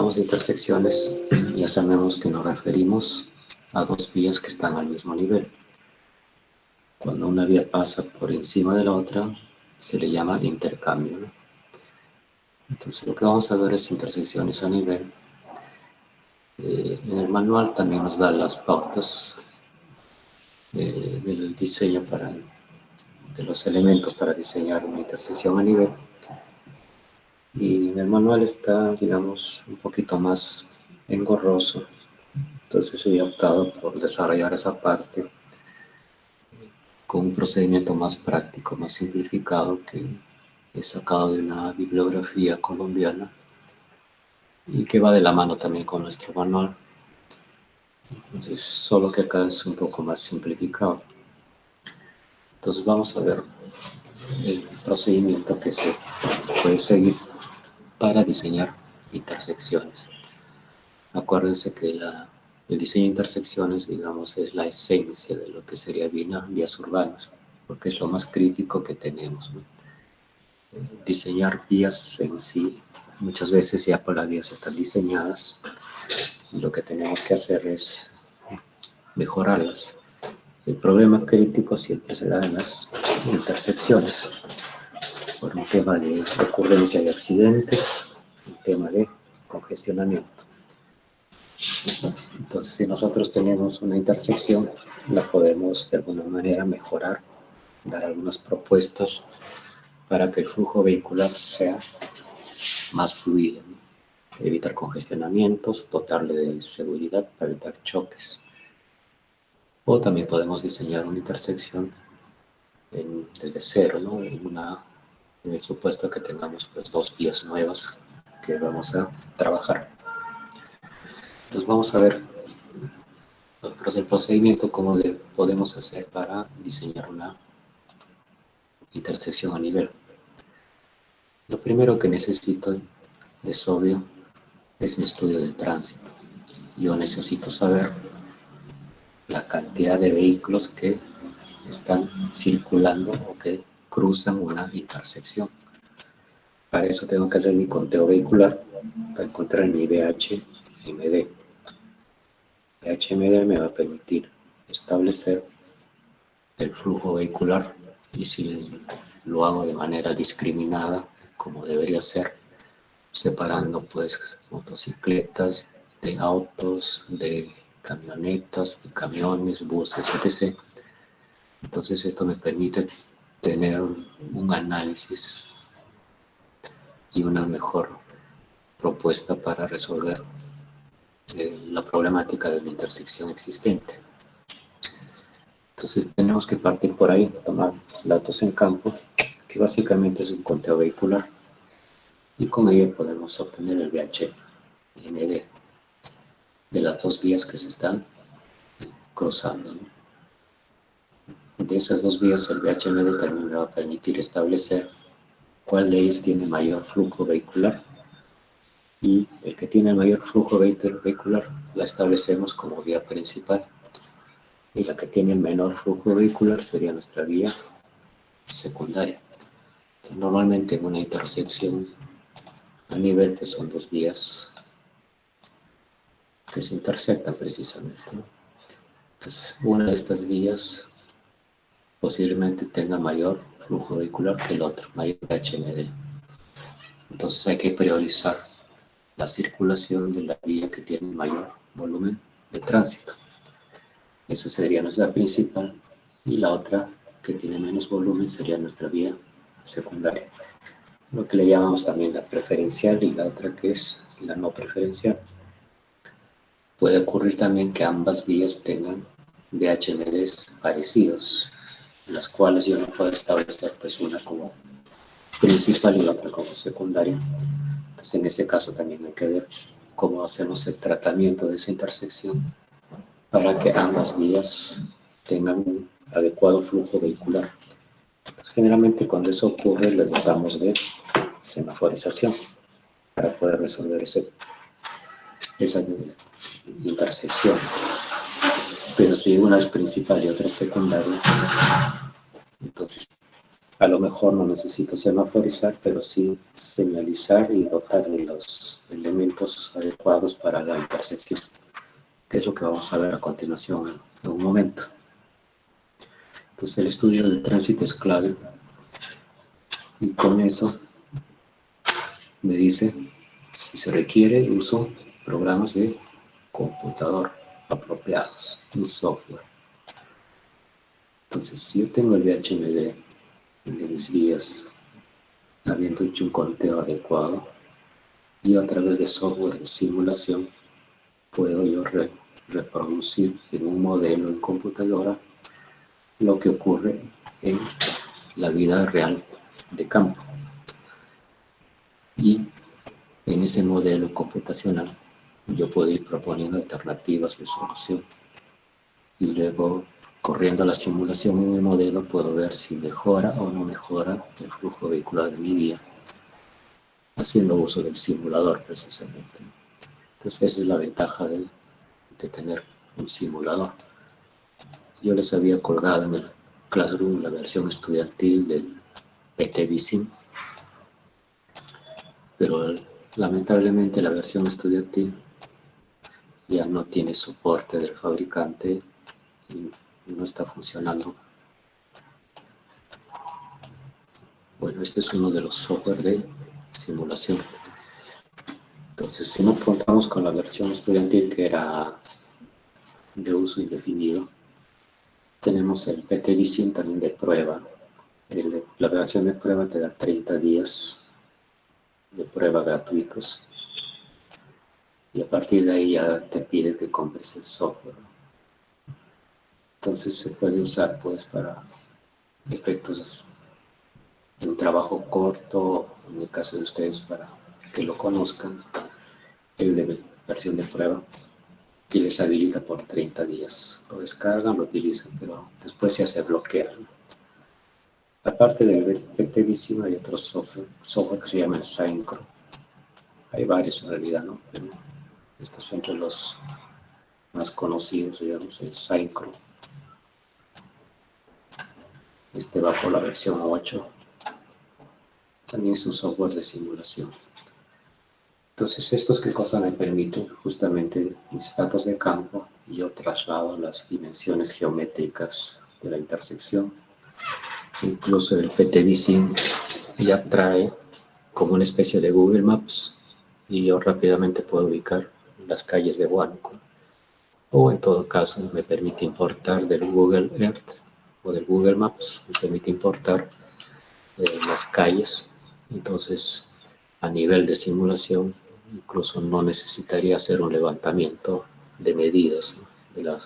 hablamos de intersecciones, ya sabemos que nos referimos a dos vías que están al mismo nivel. Cuando una vía pasa por encima de la otra, se le llama intercambio, ¿no? Entonces lo que vamos a ver es intersecciones a nivel. En el manual también nos da las pautas del diseño de los elementos para diseñar una intersección a nivel. Y en el manual está, digamos, un poquito más engorroso. Entonces he optado por desarrollar esa parte con un procedimiento más práctico, más simplificado, que he sacado de una bibliografía colombiana y que va de la mano también con nuestro manual. Entonces, solo que acá es un poco más simplificado. Entonces vamos a ver el procedimiento que se puede seguir para diseñar intersecciones. Acuérdense que el diseño de intersecciones, digamos, es la esencia de lo que sería vías urbanas, porque es lo más crítico que tenemos, ¿no? Diseñar vías en sí, muchas veces ya por las vías están diseñadas, y lo que tenemos que hacer es mejorarlas. El problema crítico siempre se da en las intersecciones, por un tema de ocurrencia de accidentes, un tema de congestionamiento. Entonces, si nosotros tenemos una intersección, la podemos de alguna manera mejorar, dar algunas propuestas para que el flujo vehicular sea más fluido, ¿no? Evitar congestionamientos, dotarle de seguridad para evitar choques. O también podemos diseñar una intersección desde cero, ¿no? En el supuesto que tengamos pues, dos vías nuevas que vamos a trabajar. Entonces vamos a ver el procedimiento, cómo le podemos hacer para diseñar una intersección a nivel. Lo primero que necesito, es obvio, es mi estudio de tránsito. Yo necesito saber la cantidad de vehículos que están circulando o que cruzan una intersección. Para eso tengo que hacer mi conteo vehicular para encontrar mi VHMD. VHMD me va a permitir establecer el flujo vehicular, y si lo hago de manera discriminada, como debería ser, separando pues motocicletas de autos, de camionetas, de camiones, buses, etc. Entonces esto me permite tener un análisis y una mejor propuesta para resolver la problemática de la intersección existente. Entonces tenemos que partir por ahí, tomar datos en campo, que básicamente es un conteo vehicular, y con ello podemos obtener el VHMD de las dos vías que se están cruzando, ¿no? De esas dos vías, el VHMD también me va a permitir establecer cuál de ellas tiene mayor flujo vehicular, y el que tiene el mayor flujo vehicular la establecemos como vía principal, y la que tiene el menor flujo vehicular sería nuestra vía secundaria. Entonces, normalmente en una intersección a nivel, que son dos vías que se intersectan precisamente, ¿no? Entonces, una de estas vías posiblemente tenga mayor flujo vehicular que el otro, mayor HMD. Entonces hay que priorizar la circulación de la vía que tiene mayor volumen de tránsito. Esa sería nuestra principal, y la otra que tiene menos volumen sería nuestra vía secundaria, lo que le llamamos también la preferencial, y la otra que es la no preferencial. Puede ocurrir también que ambas vías tengan VHMDs parecidos, las cuales yo no puedo establecer pues una como principal y la otra como secundaria. Entonces en ese caso también hay que ver cómo hacemos el tratamiento de esa intersección para que ambas vías tengan un adecuado flujo vehicular. Pues generalmente cuando eso ocurre le dotamos de semaforización para poder resolver esa intersección. Pero si una es principal y otra es secundaria, entonces A lo mejor no necesito semaforizar, pero sí señalizar y dotar de los elementos adecuados para la intersección, que es lo que vamos a ver a continuación en un momento. Entonces el estudio del tránsito es clave, y con eso me dice si se requiere uso programas de computador apropiados, un software. Entonces, si yo tengo el VHMD de mis vías, habiendo hecho un conteo adecuado, y a través de software de simulación, puedo yo reproducir en un modelo en computadora lo que ocurre en la vida real de campo. Y en ese modelo computacional yo puedo ir proponiendo alternativas de solución. Y luego, corriendo la simulación en el modelo, puedo ver si mejora o no mejora el flujo vehicular de mi vía, haciendo uso del simulador precisamente. Entonces esa es la ventaja de tener un simulador. Yo les había colgado en el Classroom la versión estudiantil del PTVsim, pero lamentablemente la versión estudiantil ya no tiene soporte del fabricante y no está funcionando. Bueno, este es uno de los software de simulación. Entonces, si no contamos con la versión estudiantil, que era de uso indefinido, tenemos el PTVsim también de prueba. La versión de prueba te da 30 días de prueba gratuitos, y a partir de ahí ya te pide que compres el software. Entonces se puede usar pues para efectos de un trabajo corto, en el caso de ustedes, para que lo conozcan, el de versión de prueba, que les habilita por 30 días. Lo descargan, lo utilizan, pero después ya se bloquean. Aparte del PTVsim hay otro software que se llama el Syncro. Hay varios en realidad, ¿no? Pero estos son entre los más conocidos, digamos, el Syncro. Este va por la versión 8. También es un software de simulación. Entonces, ¿estos qué cosa me permiten? Justamente mis datos de campo, y yo traslado las dimensiones geométricas de la intersección. Incluso el PTVsim ya trae como una especie de Google Maps, y yo rápidamente puedo ubicar las calles de Huánuco. O en todo caso, me permite importar del Google Earth o del Google Maps, me permite importar las calles. Entonces, a nivel de simulación, incluso no necesitaría hacer un levantamiento de medidas, ¿no?, de la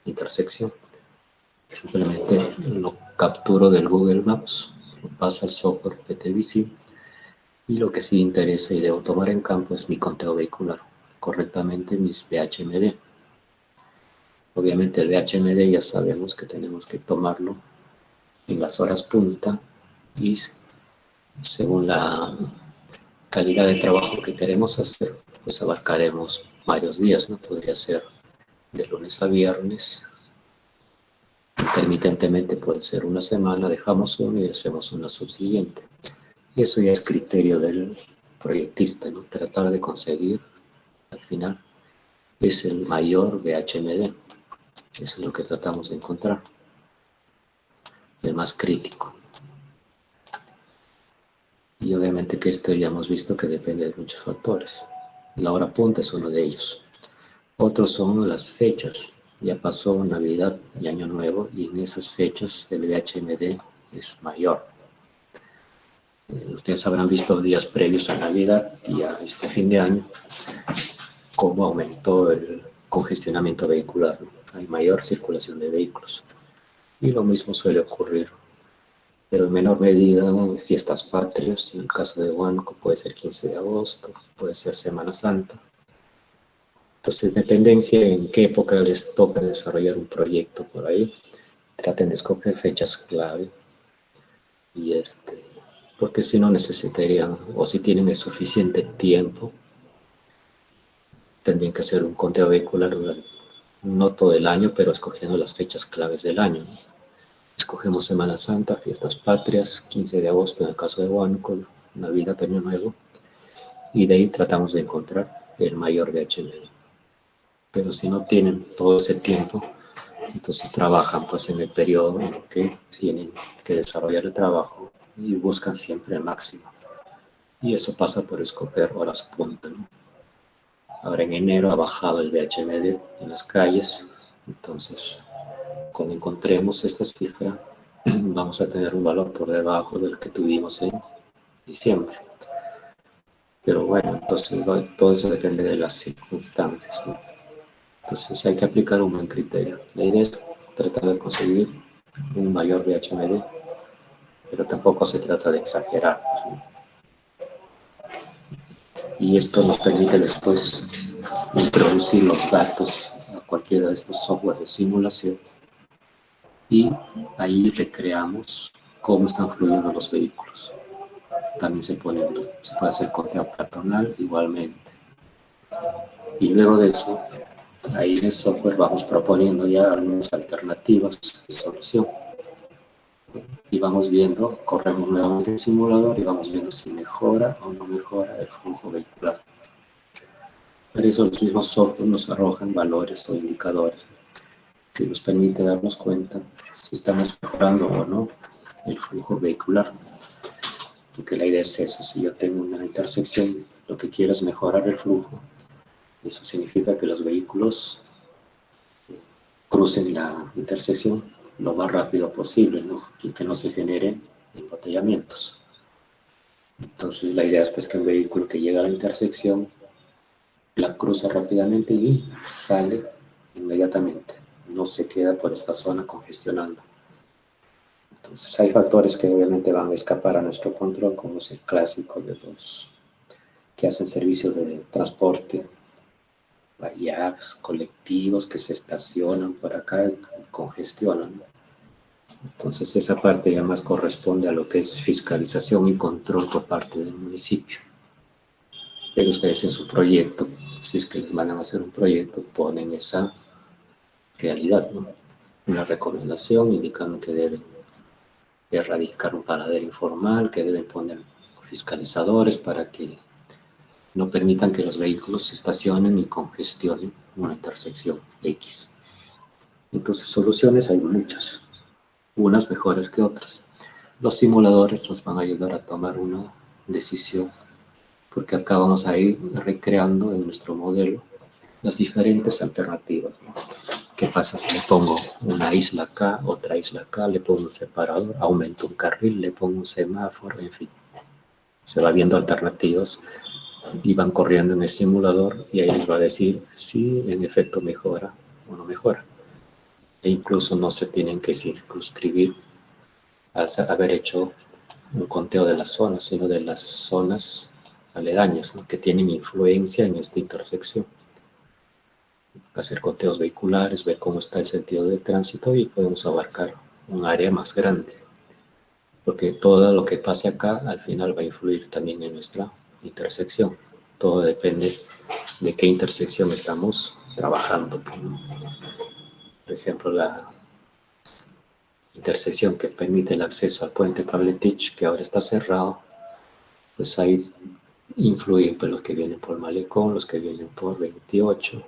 intersección. Simplemente lo capturo del Google Maps, lo paso al software PTVsim, y lo que sí interesa y debo tomar en campo es mi conteo vehicular, correctamente mis VHMD. Obviamente el VHMD ya sabemos que tenemos que tomarlo en las horas punta, y según la calidad de trabajo que queremos hacer, pues abarcaremos varios días, ¿no? Podría ser de lunes a viernes, intermitentemente puede ser una semana, dejamos uno y hacemos una subsiguiente. Y eso ya es criterio del proyectista, ¿no? Tratar de conseguir, al final, es el mayor VHMD. Eso es lo que tratamos de encontrar, el más crítico. Y obviamente que esto ya hemos visto que depende de muchos factores. La hora punta es uno de ellos. Otros son las fechas. Ya pasó Navidad y Año Nuevo, y en esas fechas el VHMD es mayor. Ustedes habrán visto días previos a Navidad y a este fin de año cómo aumentó el congestionamiento vehicular, ¿no? Hay mayor circulación de vehículos. Y lo mismo suele ocurrir, pero en menor medida, ¿no?, fiestas patrias. En el caso de Huánuco puede ser 15 de agosto, puede ser Semana Santa. Entonces, dependencia en qué época les toca desarrollar un proyecto por ahí, traten de escoger fechas clave, y porque si no necesitarían, o si tienen el suficiente tiempo, tendrían que hacer un conteo vehicular durante, no todo el año, pero escogiendo las fechas claves del año, ¿no? Escogemos Semana Santa, fiestas patrias, 15 de agosto en el caso de Huánuco, Navidad, Año Nuevo, y de ahí tratamos de encontrar el mayor VHML. Pero si no tienen todo ese tiempo, entonces trabajan pues en el periodo en que tienen que desarrollar el trabajo y buscan siempre el máximo. Y eso pasa por escoger horas punta, ¿no? Ahora en enero ha bajado el VHMD en las calles, entonces cuando encontremos esta cifra vamos a tener un valor por debajo del que tuvimos en diciembre. Pero bueno, entonces todo eso depende de las circunstancias, ¿no? Entonces hay que aplicar un buen criterio. La idea es tratar de conseguir un mayor VHMD, pero tampoco se trata de exagerar, ¿no? Y esto nos permite después introducir los datos a cualquiera de estos software de simulación y ahí recreamos cómo están fluyendo los vehículos. También se puede hacer conteo peatonal igualmente. Y luego de eso, ahí en el software vamos proponiendo ya algunas alternativas de solución. Y vamos viendo, corremos nuevamente el simulador y vamos viendo si mejora o no mejora el flujo vehicular. Por eso los mismos software nos arrojan valores o indicadores que nos permite darnos cuenta si estamos mejorando o no el flujo vehicular. Porque la idea es esa, si yo tengo una intersección, lo que quiero es mejorar el flujo. Eso significa que los vehículos crucen la intersección lo más rápido posible, ¿no? Y que no se generen embotellamientos. Entonces la idea es pues, que un vehículo que llega a la intersección la cruza rápidamente y sale inmediatamente. No se queda por esta zona congestionando. Entonces hay factores que obviamente van a escapar a nuestro control, como es el clásico de los que hacen servicio de transporte, IAGs, colectivos que se estacionan por acá y congestionan. Entonces esa parte ya más corresponde a lo que es fiscalización y control por parte del municipio. Pero ustedes en su proyecto, si es que les van a hacer un proyecto, ponen esa realidad, ¿no? Una recomendación indicando que deben erradicar un paradero informal, que deben poner fiscalizadores para que no permitan que los vehículos se estacionen y congestionen una intersección X. Entonces soluciones hay muchas, unas mejores que otras. Los simuladores nos van a ayudar a tomar una decisión, porque acá vamos a ir recreando en nuestro modelo las diferentes alternativas, ¿no? ¿Qué pasa si le pongo una isla acá, otra isla acá, le pongo un separador, aumento un carril, le pongo un semáforo, en fin? Se va viendo alternativas y van corriendo en el simulador y ahí les va a decir si en efecto mejora o no mejora. E incluso no se tienen que circunscribir a haber hecho un conteo de las zonas, sino de las zonas aledañas, ¿no? Que tienen influencia en esta intersección. Hacer conteos vehiculares, ver cómo está el sentido del tránsito y podemos abarcar un área más grande. Porque todo lo que pase acá al final va a influir también en nuestra intersección. Todo depende de qué intersección estamos trabajando. Por ejemplo, la intersección que permite el acceso al puente Pavletich, que ahora está cerrado, pues ahí influyen pues, los que vienen por Malecón, los que vienen por 28.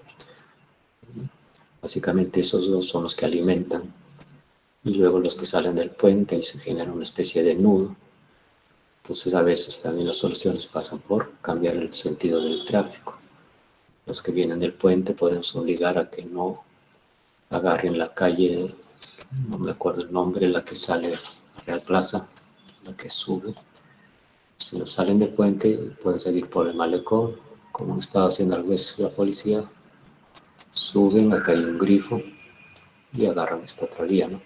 Básicamente esos dos son los que alimentan. Y luego los que salen del puente y se genera una especie de nudo. Entonces a veces también las soluciones pasan por cambiar el sentido del tráfico. Los que vienen del puente podemos obligar a que no agarren la calle, no me acuerdo el nombre, la que sale a Real Plaza, la que sube. Si no salen del puente, pueden seguir por el malecón, como han estado haciendo a veces la policía. Suben, acá hay un grifo y agarran esta otra vía, ¿no?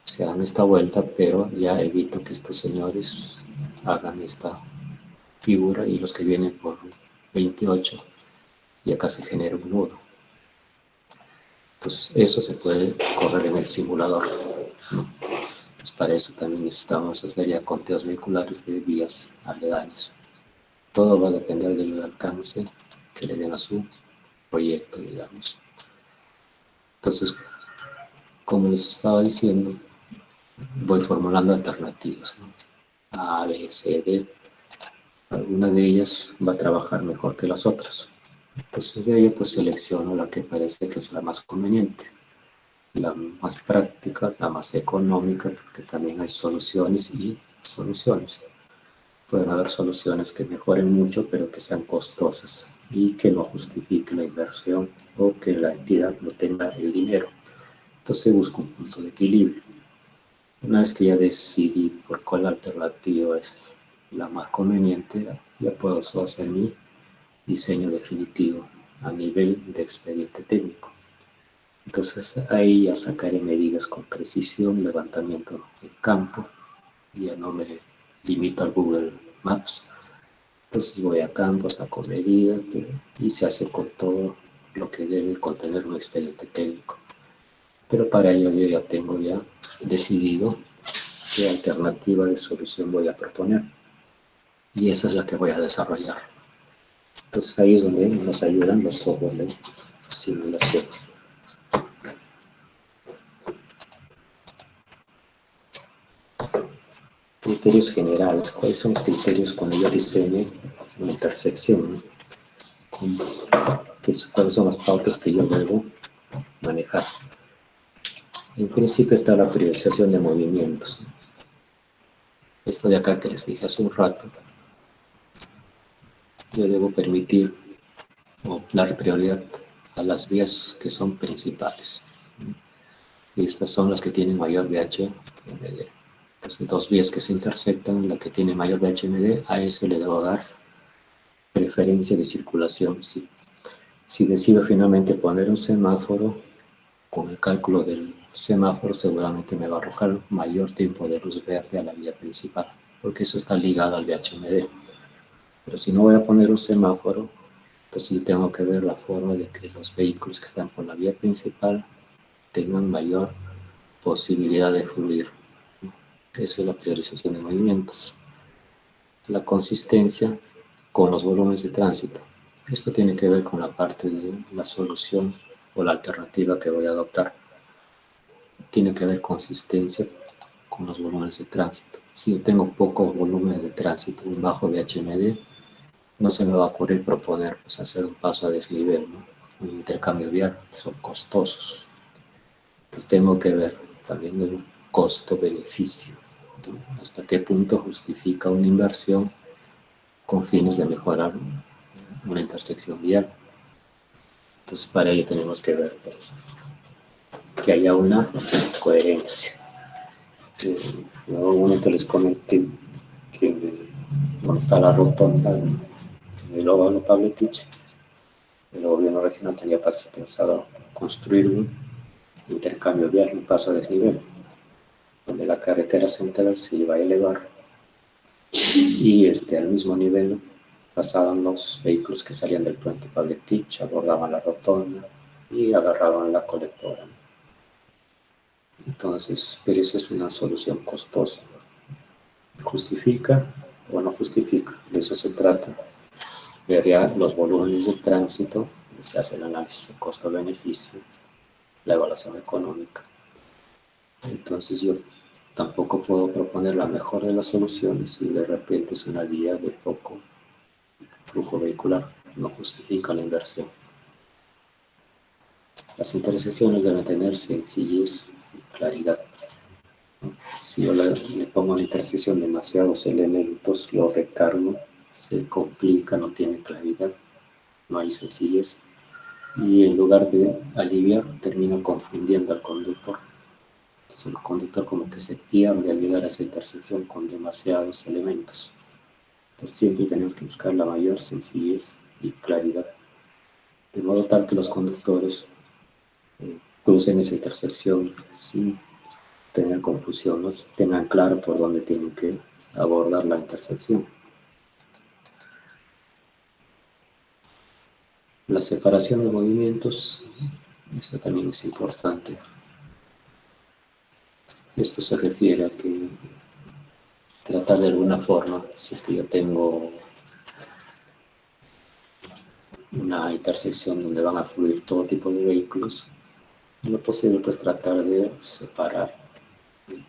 Se dan esta vuelta, pero ya evito que estos señores hagan esta figura y los que vienen por 28 y acá se genera un nudo. Entonces eso se puede correr en el simulador, ¿no? Pues para eso también necesitamos hacer ya conteos vehiculares de vías aledañas. Todo va a depender del alcance que le den a su proyecto, digamos. Entonces, como les estaba diciendo, voy formulando alternativas, ¿no? A, B, C, D. Alguna de ellas va a trabajar mejor que las otras. Entonces de ahí pues selecciono la que parece que es la más conveniente, la más práctica, la más económica, porque también hay soluciones y soluciones. Pueden haber soluciones que mejoren mucho, pero que sean costosas y que no justifique la inversión o que la entidad no tenga el dinero. Entonces busco un punto de equilibrio. Una vez que ya decidí por cuál alternativa es la más conveniente, ya puedo hacer mi diseño definitivo a nivel de expediente técnico. Entonces ahí ya sacaré medidas con precisión, levantamiento en campo, ya no me limito al Google Maps. Entonces voy a campo, saco medidas y se hace con todo lo que debe contener un expediente técnico. Pero para ello yo ya tengo decidido qué alternativa de solución voy a proponer y esa es la que voy a desarrollar. Entonces ahí es donde nos ayudan los software de simulación. Criterios generales. ¿Cuáles son los criterios cuando yo diseño una intersección, ¿no? ¿Cuáles son las pautas que yo debo manejar? En principio está la priorización de movimientos, ¿no? Esto de acá que les dije hace un rato, yo debo permitir o dar prioridad a las vías que son principales. Y estas son las que tienen mayor VHMD. Entonces, dos vías que se intersectan, la que tiene mayor VHMD, a ese le debo dar preferencia de circulación. Si decido finalmente poner un semáforo, con el cálculo del semáforo seguramente me va a arrojar mayor tiempo de luz verde a la vía principal, porque eso está ligado al VHMD. Pero si no voy a poner un semáforo, entonces yo tengo que ver la forma de que los vehículos que están por la vía principal tengan mayor posibilidad de fluir. Eso es la priorización de movimientos. La consistencia con los volúmenes de tránsito. Esto tiene que ver con la parte de la solución o la alternativa que voy a adoptar. Tiene que ver consistencia con los volúmenes de tránsito. Si yo tengo poco volumen de tránsito, un bajo VHMD, no se me va a ocurrir proponer pues, hacer un paso a desnivel, ¿no? Un intercambio vial, son costosos. Entonces tengo que ver también el costo-beneficio, ¿no? Hasta qué punto justifica una inversión con fines de mejorar una intersección vial. Entonces para ello tenemos que ver que haya una coherencia. En algún momento les comenté que donde está la rotonda en el óvalo Pavletich, el gobierno regional tenía pensado construir un intercambio vial, un paso a desnivel, donde la carretera central se iba a elevar y al mismo nivel pasaban los vehículos que salían del puente Pavletich, abordaban la rotonda y agarraban la colectora. Entonces, pero esa es una solución costosa. ¿Justifica o no justifica? De eso se trata. Ver los volúmenes de tránsito, se hace el análisis de costo-beneficio, la evaluación económica. Entonces yo tampoco puedo proponer la mejor de las soluciones si de repente es una vía de poco flujo vehicular, no justifica la inversión. Las intersecciones deben tener sencillez y claridad. Si yo le pongo a la intersección demasiados elementos, lo recargo, se complica, no tiene claridad, no hay sencillez. Y en lugar de aliviar, termina confundiendo al conductor. Entonces el conductor como que se pierde al llegar a esa intersección con demasiados elementos. Entonces siempre tenemos que buscar la mayor sencillez y claridad, de modo tal que los conductores crucen esa intersección sin tener confusión, no tengan claro por dónde tienen que abordar la intersección. La separación de movimientos, eso también es importante. Esto se refiere a que tratar de alguna forma, si es que yo tengo una intersección donde van a fluir todo tipo de vehículos, en lo posible pues tratar de separar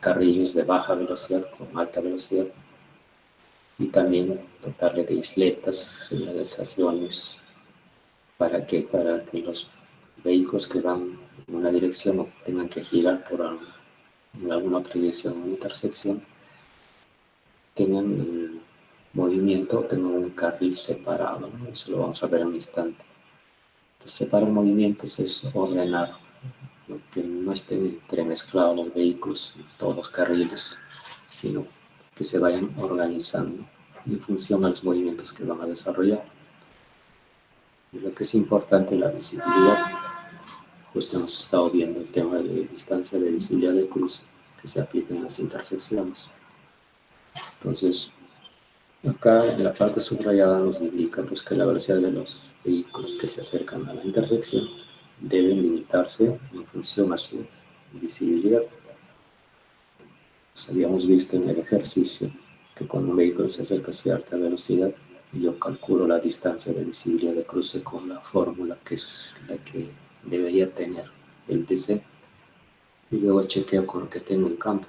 carriles de baja velocidad con alta velocidad, y también dotarle de isletas, señalizaciones. ¿Para qué? Para que los vehículos que van en una dirección no tengan que girar en alguna otra dirección, en una intersección, tengan el movimiento, tengan un carril separado, ¿no? Eso lo vamos a ver en un instante. Entonces, separar movimientos es ordenar, ¿no? Que no estén entremezclados los vehículos en todos los carriles, sino que se vayan organizando en función a los movimientos que van a desarrollar. Y lo que es importante es la visibilidad. Justo hemos estado viendo el tema de distancia de visibilidad de cruce que se aplica en las intersecciones. Entonces, acá en la parte subrayada nos indica pues, que la velocidad de los vehículos que se acercan a la intersección deben limitarse en función a su visibilidad. Pues, habíamos visto en el ejercicio que cuando un vehículo se acerca a cierta velocidad, yo calculo la distancia de visibilidad de cruce con la fórmula que es la que debería tener el DC, y luego chequeo con lo que tengo en campo.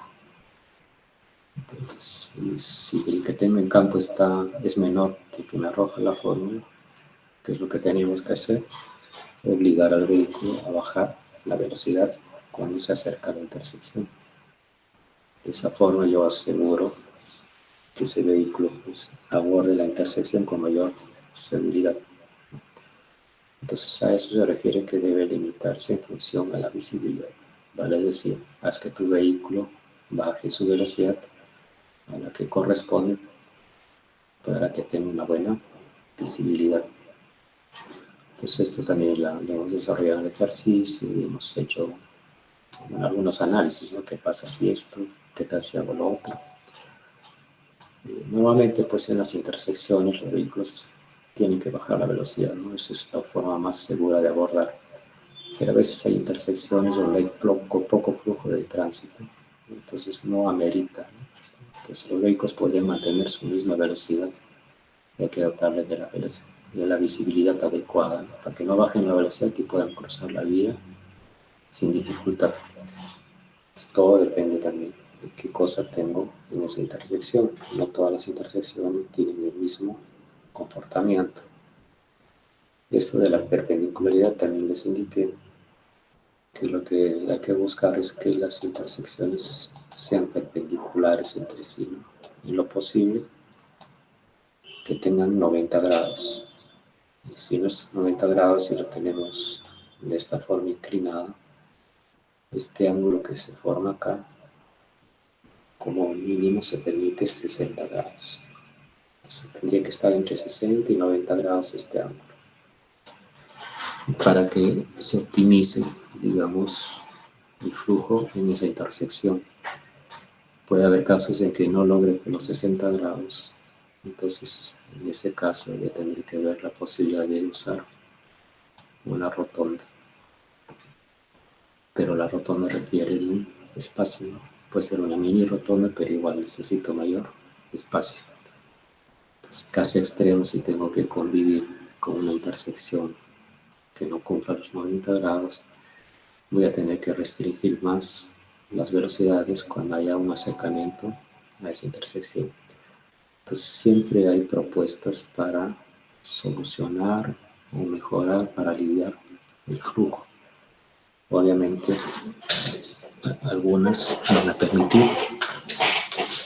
Entonces, si el que tengo en campo es menor que el que me arroja la fórmula, que es lo que tenemos que hacer, obligar al vehículo a bajar la velocidad cuando se acerca a la intersección. De esa forma yo aseguro que ese vehículo pues, aborde la intersección con mayor seguridad. Entonces a eso se refiere que debe limitarse en función a la visibilidad. Vale decir, haz que tu vehículo baje su velocidad a la que corresponde para que tenga una buena visibilidad. Pues esto también lo hemos desarrollado en el ejercicio y hemos hecho algunos análisis, ¿no? ¿Qué pasa si esto? ¿Qué tal si hago lo otro? Normalmente pues en las intersecciones los vehículos tienen que bajar la velocidad, ¿no? Esa es la forma más segura de abordar. Pero a veces hay intersecciones donde hay poco flujo de tránsito, entonces no amerita, ¿no? Entonces los vehículos podrían mantener su misma velocidad y hay que dotarles de la visibilidad adecuada, ¿no? Para que no bajen la velocidad y puedan cruzar la vía sin dificultad. Entonces, todo depende también de qué cosa tengo en esa intersección. No todas las intersecciones tienen el mismo comportamiento. Esto de la perpendicularidad también les indiqué que lo que hay que buscar es que las intersecciones sean perpendiculares entre sí, ¿no? Y lo posible que tengan 90 grados. Y si no es 90 grados, si lo tenemos de esta forma inclinada, este ángulo que se forma acá, como mínimo se permite 60 grados. Entonces tendría que estar entre 60 y 90 grados este ángulo, para que se optimice, digamos, el flujo en esa intersección. Puede haber casos en que no logre los 60 grados, entonces en ese caso ya tendría que ver la posibilidad de usar una rotonda, pero la rotonda requiere de un espacio, ¿no? Puede ser una mini rotonda, pero igual necesito mayor espacio. Entonces, casi extremo si tengo que convivir con una intersección que no cumpla los 90 grados, voy a tener que restringir más las velocidades cuando haya un acercamiento a esa intersección. Entonces siempre hay propuestas para solucionar o mejorar, para aliviar el flujo. Obviamente algunas van a permitir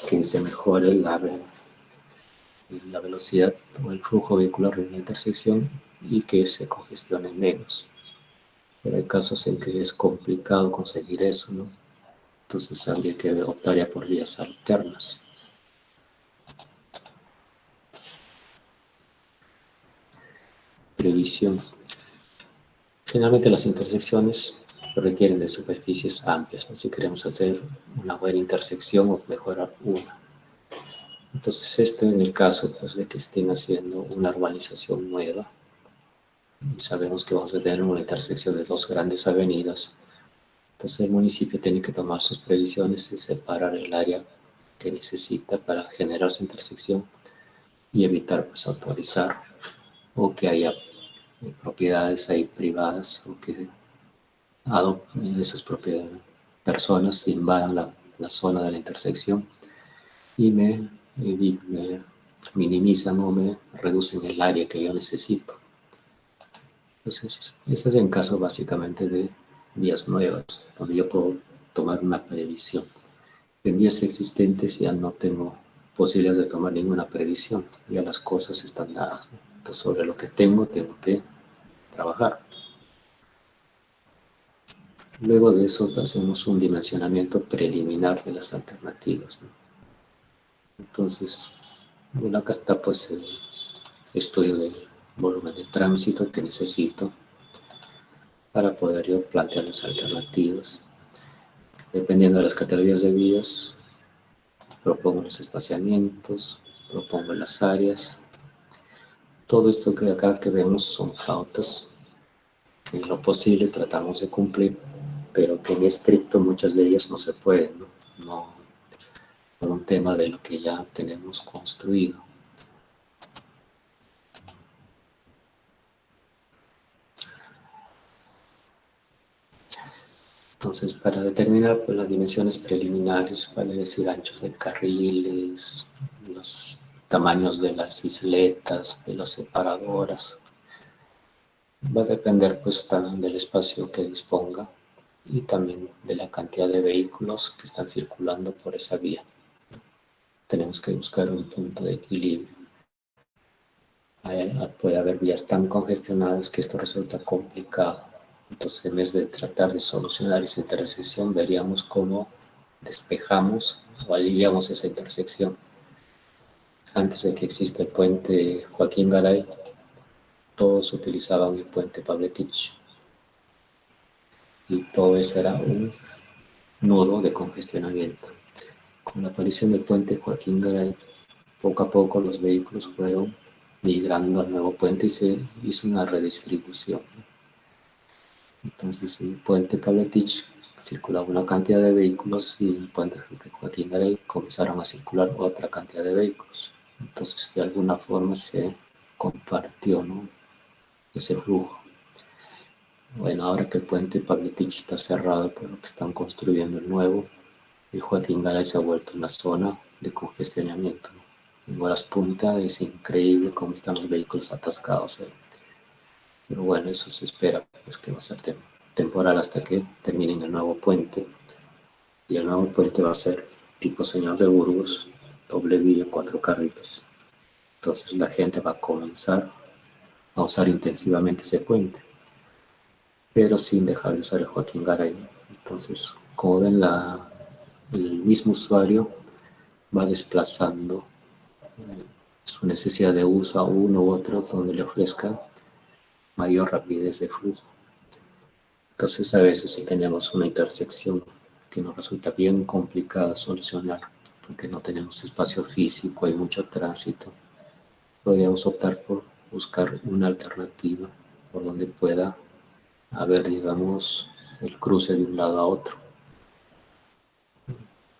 que se mejore la velocidad o el flujo vehicular en la intersección y que se congestione menos. Pero hay casos en que es complicado conseguir eso, ¿no? Entonces habría que optar ya por vías alternas. Previsión. Generalmente las intersecciones requieren de superficies amplias, ¿no? Si queremos hacer una buena intersección o mejorar una. Entonces esto en el caso pues, de que estén haciendo una urbanización nueva, y sabemos que vamos a tener una intersección de dos grandes avenidas, entonces el municipio tiene que tomar sus previsiones y separar el área que necesita para generar su intersección y evitar pues autorizar o que haya propiedades ahí privadas o que esas propiedades, personas invadan la zona de la intersección y me minimizan o me reducen el área que yo necesito. Entonces, ese es en caso básicamente de vías nuevas, donde yo puedo tomar una previsión. En vías existentes ya no tengo posibilidad de tomar ninguna previsión, ya las cosas están dadas, ¿no? Entonces, sobre lo que tengo que trabajar. Luego de eso hacemos un dimensionamiento preliminar de las alternativas, ¿no? Entonces, bueno, acá está pues el estudio del volumen de tránsito que necesito para poder yo plantear las alternativas. Dependiendo de las categorías de vías, propongo los espaciamientos, propongo las áreas. Todo esto que acá que vemos son pautas que en lo posible tratamos de cumplir, pero que en estricto muchas de ellas no se pueden, ¿no? No por un tema de lo que ya tenemos construido. Entonces, para determinar pues, las dimensiones preliminares, vale decir anchos de carriles, los tamaños de las isletas, de las separadoras, va a depender pues del espacio que disponga y también de la cantidad de vehículos que están circulando por esa vía. Tenemos que buscar un punto de equilibrio. Puede haber vías tan congestionadas que esto resulta complicado. Entonces, en vez de tratar de solucionar esa intersección, veríamos cómo despejamos o aliviamos esa intersección. Antes de que exista el puente Joaquín Garay, todos utilizaban el puente Pavletich. Y todo eso era un nudo de congestionamiento. Con la aparición del puente Joaquín Garay, poco a poco los vehículos fueron migrando al nuevo puente y se hizo una redistribución. Entonces, el puente Pavletich circulaba una cantidad de vehículos y el puente Joaquín Garay comenzaron a circular otra cantidad de vehículos. Entonces, de alguna forma se compartió, ¿no?, ese flujo. Bueno, ahora que el puente Pavletich está cerrado por lo que están construyendo el nuevo, el Joaquín Garay se ha vuelto una zona de congestionamiento, ¿no? En horas punta es increíble cómo están los vehículos atascados ahí. Pero bueno, eso se espera, pues que va a ser temporal hasta que terminen el nuevo puente. Y el nuevo puente va a ser tipo Señor de Burgos, doble vía, 4 carriles. Entonces la gente va a comenzar a usar intensivamente ese puente, pero sin dejar de usar el Joaquín Garay. Entonces, como ven, el mismo usuario va desplazando su necesidad de uso a uno u otro donde le ofrezca mayor rapidez de flujo. Entonces, a veces si tenemos una intersección que nos resulta bien complicada solucionar porque no tenemos espacio físico, hay mucho tránsito, podríamos optar por buscar una alternativa por donde pueda haber, digamos, el cruce de un lado a otro.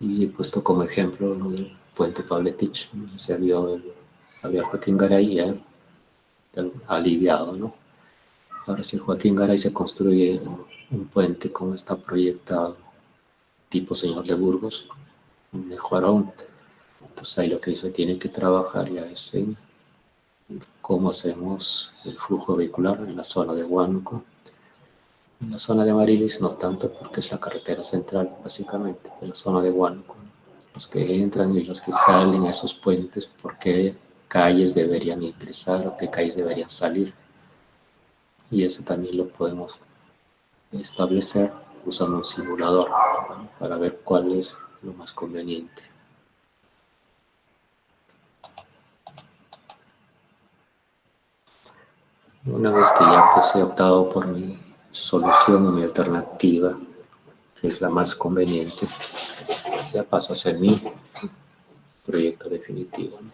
Y he puesto como ejemplo lo del puente Pavletich, ¿no? Se vio el Gabriel Joaquín Garay ya aliviado, ¿no? Ahora si el Joaquín Garay se construye un puente como está proyectado, tipo Señor de Burgos, mejor aún. Entonces ahí lo que se tiene que trabajar ya es en cómo hacemos el flujo vehicular en la zona de Huánuco. En la zona de Marilis no tanto porque es la carretera central básicamente de la zona de Huánuco. Los que entran y los que salen a esos puentes, por qué calles deberían ingresar o qué calles deberían salir. Y eso también lo podemos establecer usando un simulador, ¿no?, para ver cuál es lo más conveniente. Una vez que ya pues, he optado por mi solución o mi alternativa, que es la más conveniente, ya paso a hacer mi proyecto definitivo, ¿no?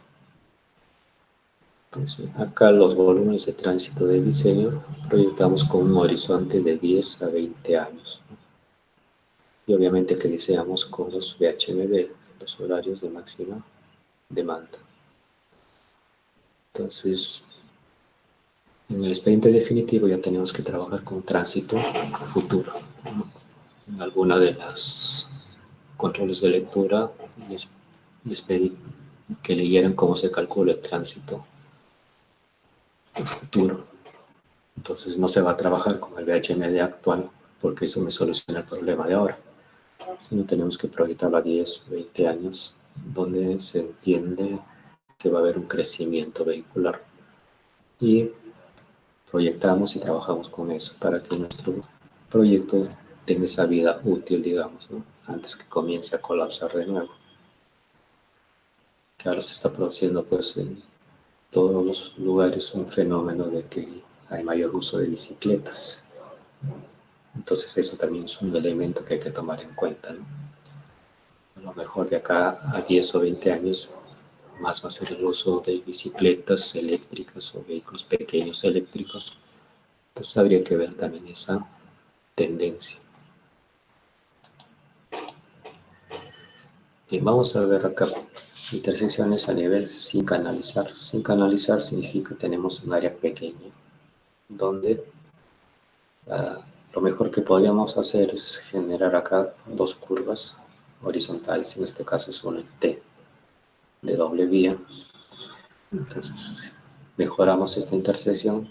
Entonces, acá los volúmenes de tránsito de diseño proyectamos con un horizonte de 10 a 20 años, ¿no? Y obviamente que diseñamos con los VHMD, los horarios de máxima demanda. Entonces, en el expediente definitivo ya tenemos que trabajar con tránsito futuro, ¿no?, en alguna de las controles de lectura, les pedí que leyeran cómo se calcula el tránsito futuro. Entonces no se va a trabajar con el VHMD actual, porque eso me soluciona el problema de ahora. Sino tenemos que proyectarlo a 10, 20 años, donde se entiende que va a haber un crecimiento vehicular. Y proyectamos y trabajamos con eso para que nuestro proyecto tenga esa vida útil, digamos, ¿no? Antes que comience a colapsar de nuevo. Que ahora se está produciendo pues en todos los lugares un fenómeno de que hay mayor uso de bicicletas. Entonces eso también es un elemento que hay que tomar en cuenta, ¿no? A lo mejor de acá a 10 o 20 años más va a ser el uso de bicicletas eléctricas o vehículos pequeños eléctricos. Pues habría que ver también esa tendencia. Bien, vamos a ver acá intersecciones a nivel sin canalizar. Sin canalizar significa que tenemos un área pequeña donde lo mejor que podríamos hacer es generar acá dos curvas horizontales, en este caso es una T de doble vía. Entonces mejoramos esta intersección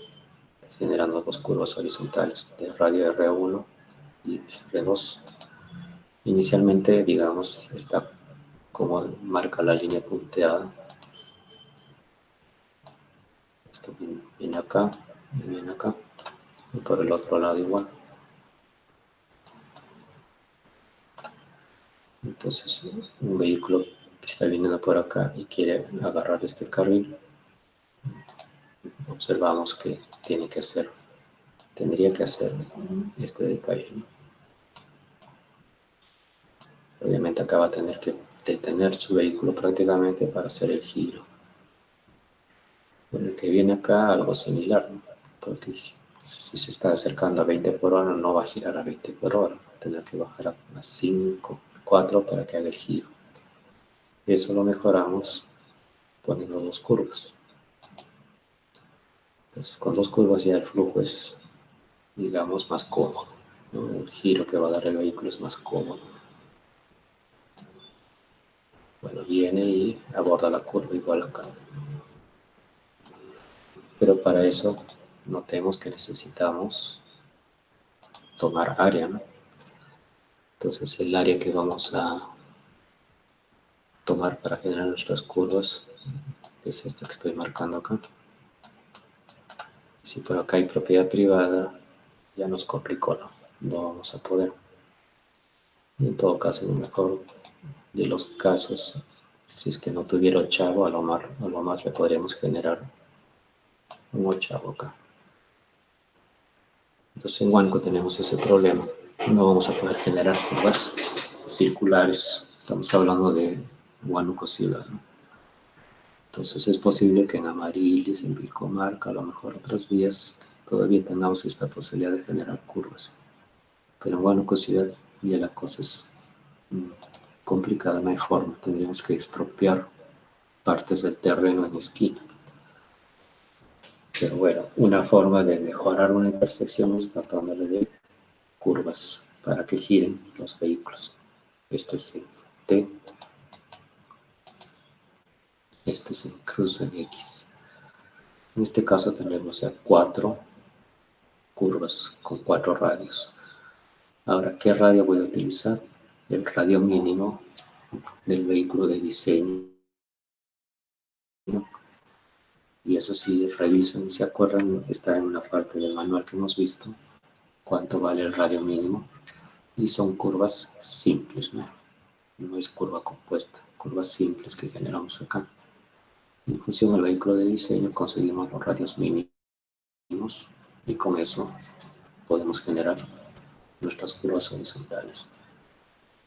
generando dos curvas horizontales de radio R1 y R2. Inicialmente, digamos, está como marca la línea punteada. Esto viene acá y viene acá, y por el otro lado igual. Entonces, un vehículo que está viniendo por acá y quiere agarrar este carril, observamos que tendría que hacer este detalle, ¿no? Obviamente acá va a tener que detener su vehículo prácticamente para hacer el giro. Bueno, el que viene acá algo similar, ¿no? Porque si se está acercando a 20 por hora no va a girar a 20 por hora, tendrá que bajar a 5, 4 para que haga el giro. Eso lo mejoramos poniendo dos curvas. Entonces con dos curvas ya el flujo es, digamos, más cómodo, ¿no? El giro que va a dar el vehículo es más cómodo. Bueno, viene y aborda la curva igual acá. Pero para eso notemos que necesitamos tomar área, ¿no? Entonces el área que vamos a tomar para generar nuestras curvas es esta que estoy marcando acá. Si por acá hay propiedad privada, ya nos complicó, no vamos a poder. Y en todo caso, en el mejor de los casos, si es que no tuviera ochavo, a lo más le podríamos generar un ochavo acá. Entonces en Huánuco tenemos ese problema. No vamos a poder generar curvas circulares. Estamos hablando de Huánuco ciudad, ¿no? Entonces es posible que en Amarilis, en Vilcomarca, a lo mejor otras vías, todavía tengamos esta posibilidad de generar curvas. Pero en Huánuco ciudad ya la cosa es complicada, no hay forma. Tendríamos que expropiar partes del terreno en esquina. Pero bueno, una forma de mejorar una intersección es tratándole de curvas para que giren los vehículos. Este es el T, este es el cruce en X. En este caso tendremos ya 4 curvas con 4 radios. Ahora, ¿qué radio voy a utilizar? El radio mínimo del vehículo de diseño. Y eso sí, revisan, se acuerdan, está en una parte del manual que hemos visto, cuánto vale el radio mínimo. Y son curvas simples, ¿no? No es curva compuesta, curvas simples que generamos acá. En función del vehículo de diseño conseguimos los radios mínimos y con eso podemos generar nuestras curvas horizontales.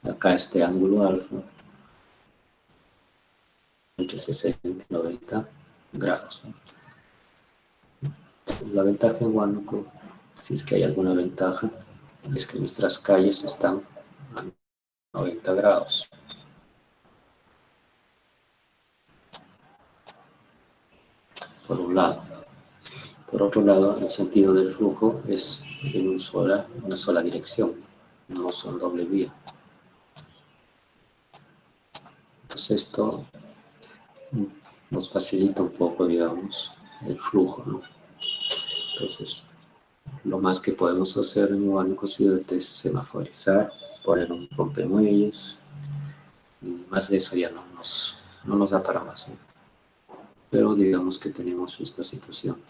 Acá este ángulo alfa entre 60 y 90 grados, ¿no? La ventaja en Huánuco, si es que hay alguna ventaja, es que nuestras calles están a 90 grados. Por un lado. Por otro lado, el sentido del flujo es en una sola dirección, no son doble vía. Pues esto nos facilita un poco, digamos, el flujo, ¿no? Entonces, lo más que podemos hacer en un banco ciudad es semaforizar, poner un rompemuelles, y más de eso ya no nos da para más, ¿no? Pero digamos que tenemos esta situación.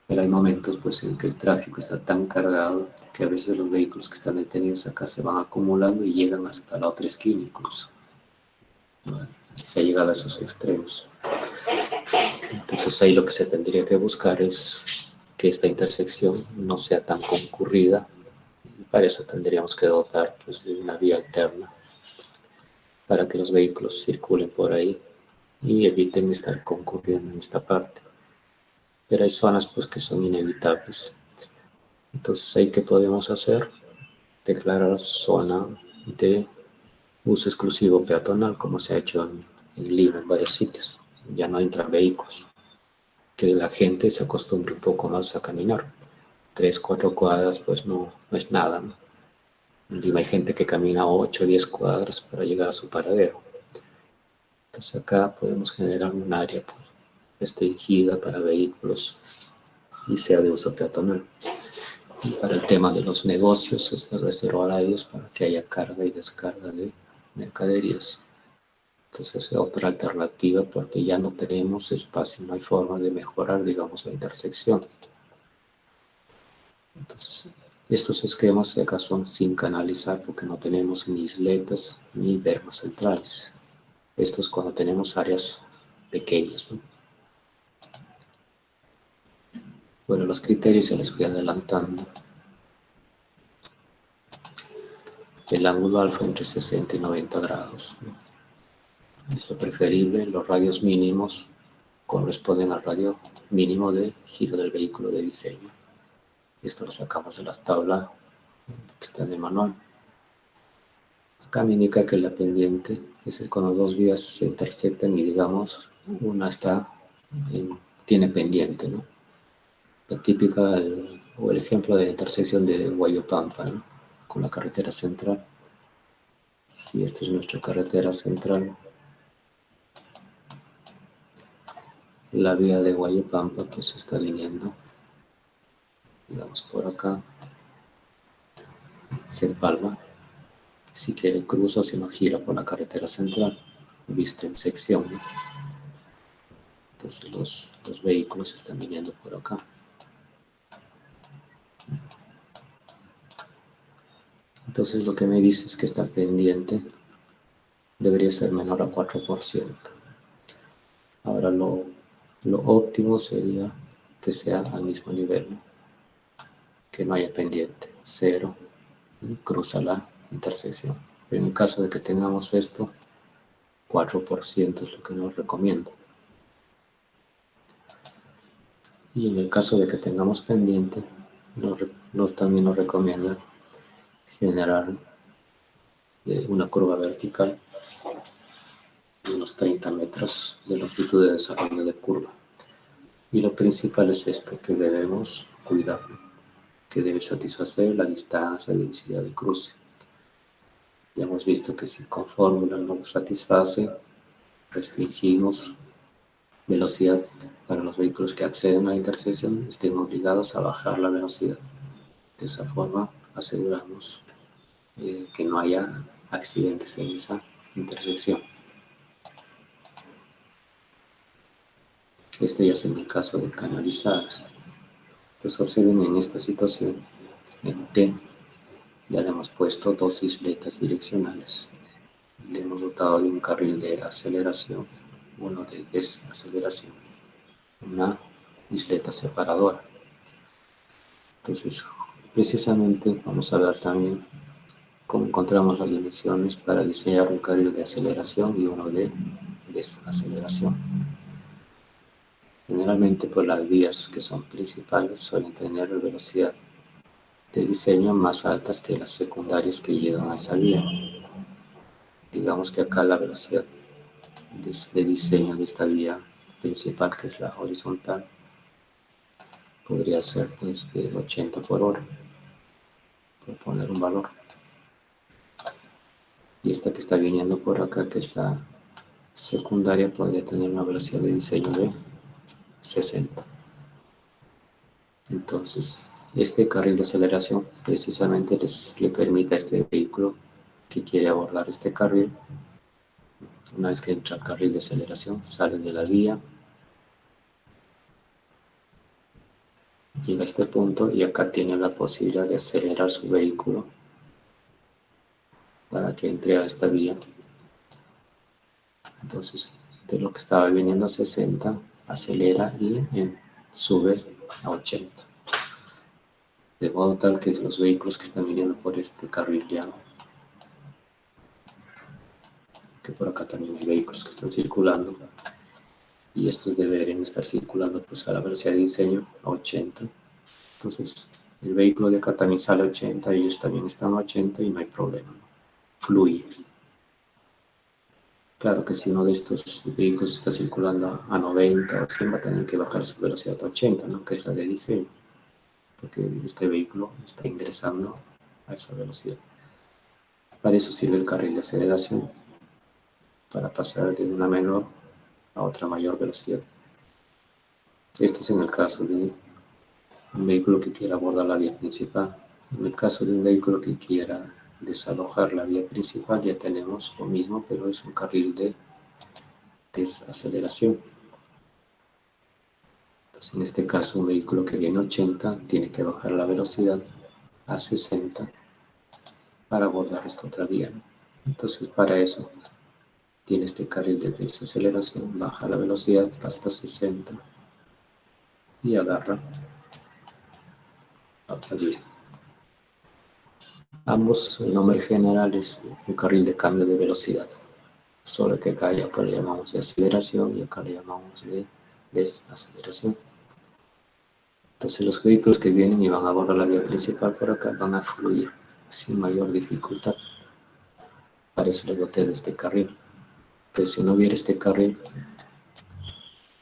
Pero hay momentos pues en que el tráfico está tan cargado que a veces los vehículos que están detenidos acá se van acumulando y llegan hasta la otra esquina incluso, ¿no? Se ha llegado a esos extremos. Entonces ahí lo que se tendría que buscar es que esta intersección no sea tan concurrida. Y para eso tendríamos que dotar pues, de una vía alterna para que los vehículos circulen por ahí y eviten estar concurriendo en esta parte. Pero hay zonas pues que son inevitables. Entonces ahí qué podemos hacer, declarar zona de uso exclusivo peatonal, como se ha hecho en Lima en varios sitios. Ya no entran vehículos, que la gente se acostumbre un poco más a caminar. 3, 4 cuadras pues no es nada, ¿no? En Lima hay gente que camina 8, 10 cuadras para llegar a su paradero. Entonces acá podemos generar un área pues, restringida para vehículos y sea de uso peatonal. Y para el tema de los negocios, establecer horarios para que haya carga y descarga de mercaderías. Entonces es otra alternativa porque ya no tenemos espacio, no hay forma de mejorar, digamos, la intersección. Entonces estos esquemas acá son sin canalizar porque no tenemos ni isletas ni bermas centrales. Esto es cuando tenemos áreas pequeñas, ¿no? Bueno, los criterios se les voy adelantando. El ángulo alfa entre 60 y 90 grados, ¿no? Es lo preferible. Los radios mínimos corresponden al radio mínimo de giro del vehículo de diseño. Esto lo sacamos de la tabla que está en el manual. Acá me indica que la pendiente es cuando dos vías se intersectan y digamos una tiene pendiente, ¿no? La típica o el ejemplo de intersección de Guayopampa, ¿no? Con la carretera central. Si esta es nuestra carretera central, la vía de Guayopampa pues está viniendo, digamos por acá, se empalma. Si quiere cruza, si no gira por la carretera central, visto en sección, ¿no? Entonces los vehículos están viniendo por acá. Entonces lo que me dice es que esta pendiente debería ser menor a 4%. Ahora lo óptimo sería que sea al mismo nivel, ¿no? Que no haya pendiente, cero, y cruza la intersección. Pero en el caso de que tengamos esto, 4% es lo que nos recomienda. Y en el caso de que tengamos pendiente, también nos recomienda generar una curva vertical de unos 30 metros de longitud de desarrollo de curva. Y lo principal es esto que debemos cuidar, que debe satisfacer la distancia de visibilidad de cruce. Ya hemos visto que si con fórmula no lo satisface, restringimos velocidad para los vehículos que acceden a la intersección, estén obligados a bajar la velocidad. De esa forma aseguramos que no haya accidentes en esa intersección. Este ya es en el caso de canalizadas. Entonces observen en esta situación, en T, ya le hemos puesto dos isletas direccionales. Le hemos dotado de un carril de aceleración, uno de desaceleración, una isleta separadora. Entonces, precisamente vamos a ver también cómo encontramos las dimensiones para diseñar un carril de aceleración y uno de desaceleración. Generalmente, por las vías que son principales suelen tener velocidad de diseño más altas que las secundarias que llegan a esa vía. Digamos que acá la velocidad de diseño de esta vía principal, que es la horizontal, podría ser pues de 80 por hora, por poner un valor. Y esta que está viniendo por acá, que es la secundaria podría tener una velocidad de diseño de 60. Entonces, este carril de aceleración precisamente le permite a este vehículo que quiere abordar este carril, una vez que entra al carril de aceleración, sale de la vía, llega a este punto y acá tiene la posibilidad de acelerar su vehículo para que entre a esta vía. Entonces, de lo que estaba viniendo a 60, acelera y sube a 80. De modo tal que los vehículos que están viniendo por este carril ya, que por acá también hay vehículos que están circulando, y estos deberían estar circulando pues a la velocidad de diseño a 80. Entonces, el vehículo de acá también sale a 80, ellos también están a 80 y no hay problema, ¿no? Fluye. Claro que si uno de estos vehículos está circulando a 90 o 100, va a tener que bajar su velocidad a 80, ¿no? Que es la de diseño, porque este vehículo está ingresando a esa velocidad. Para eso sirve el carril de aceleración, para pasar de una menor a otra mayor velocidad. Esto es en el caso de un vehículo que quiera abordar la vía principal. En el caso de un vehículo que quiera desalojar la vía principal, ya tenemos lo mismo, pero es un carril de desaceleración. Entonces, en este caso, un vehículo que viene a 80 tiene que bajar la velocidad a 60 para abordar esta otra vía, ¿no? Entonces, para eso, tiene este carril de desaceleración, baja la velocidad hasta 60 y agarra la otra vía. Ambos, el nombre general es un carril de cambio de velocidad, solo que acá ya pues le llamamos de aceleración y acá le llamamos de desaceleración. Entonces los vehículos que vienen y van a abordar la vía principal por acá van a fluir sin mayor dificultad. Para eso les boté de este carril. Entonces si no hubiera este carril,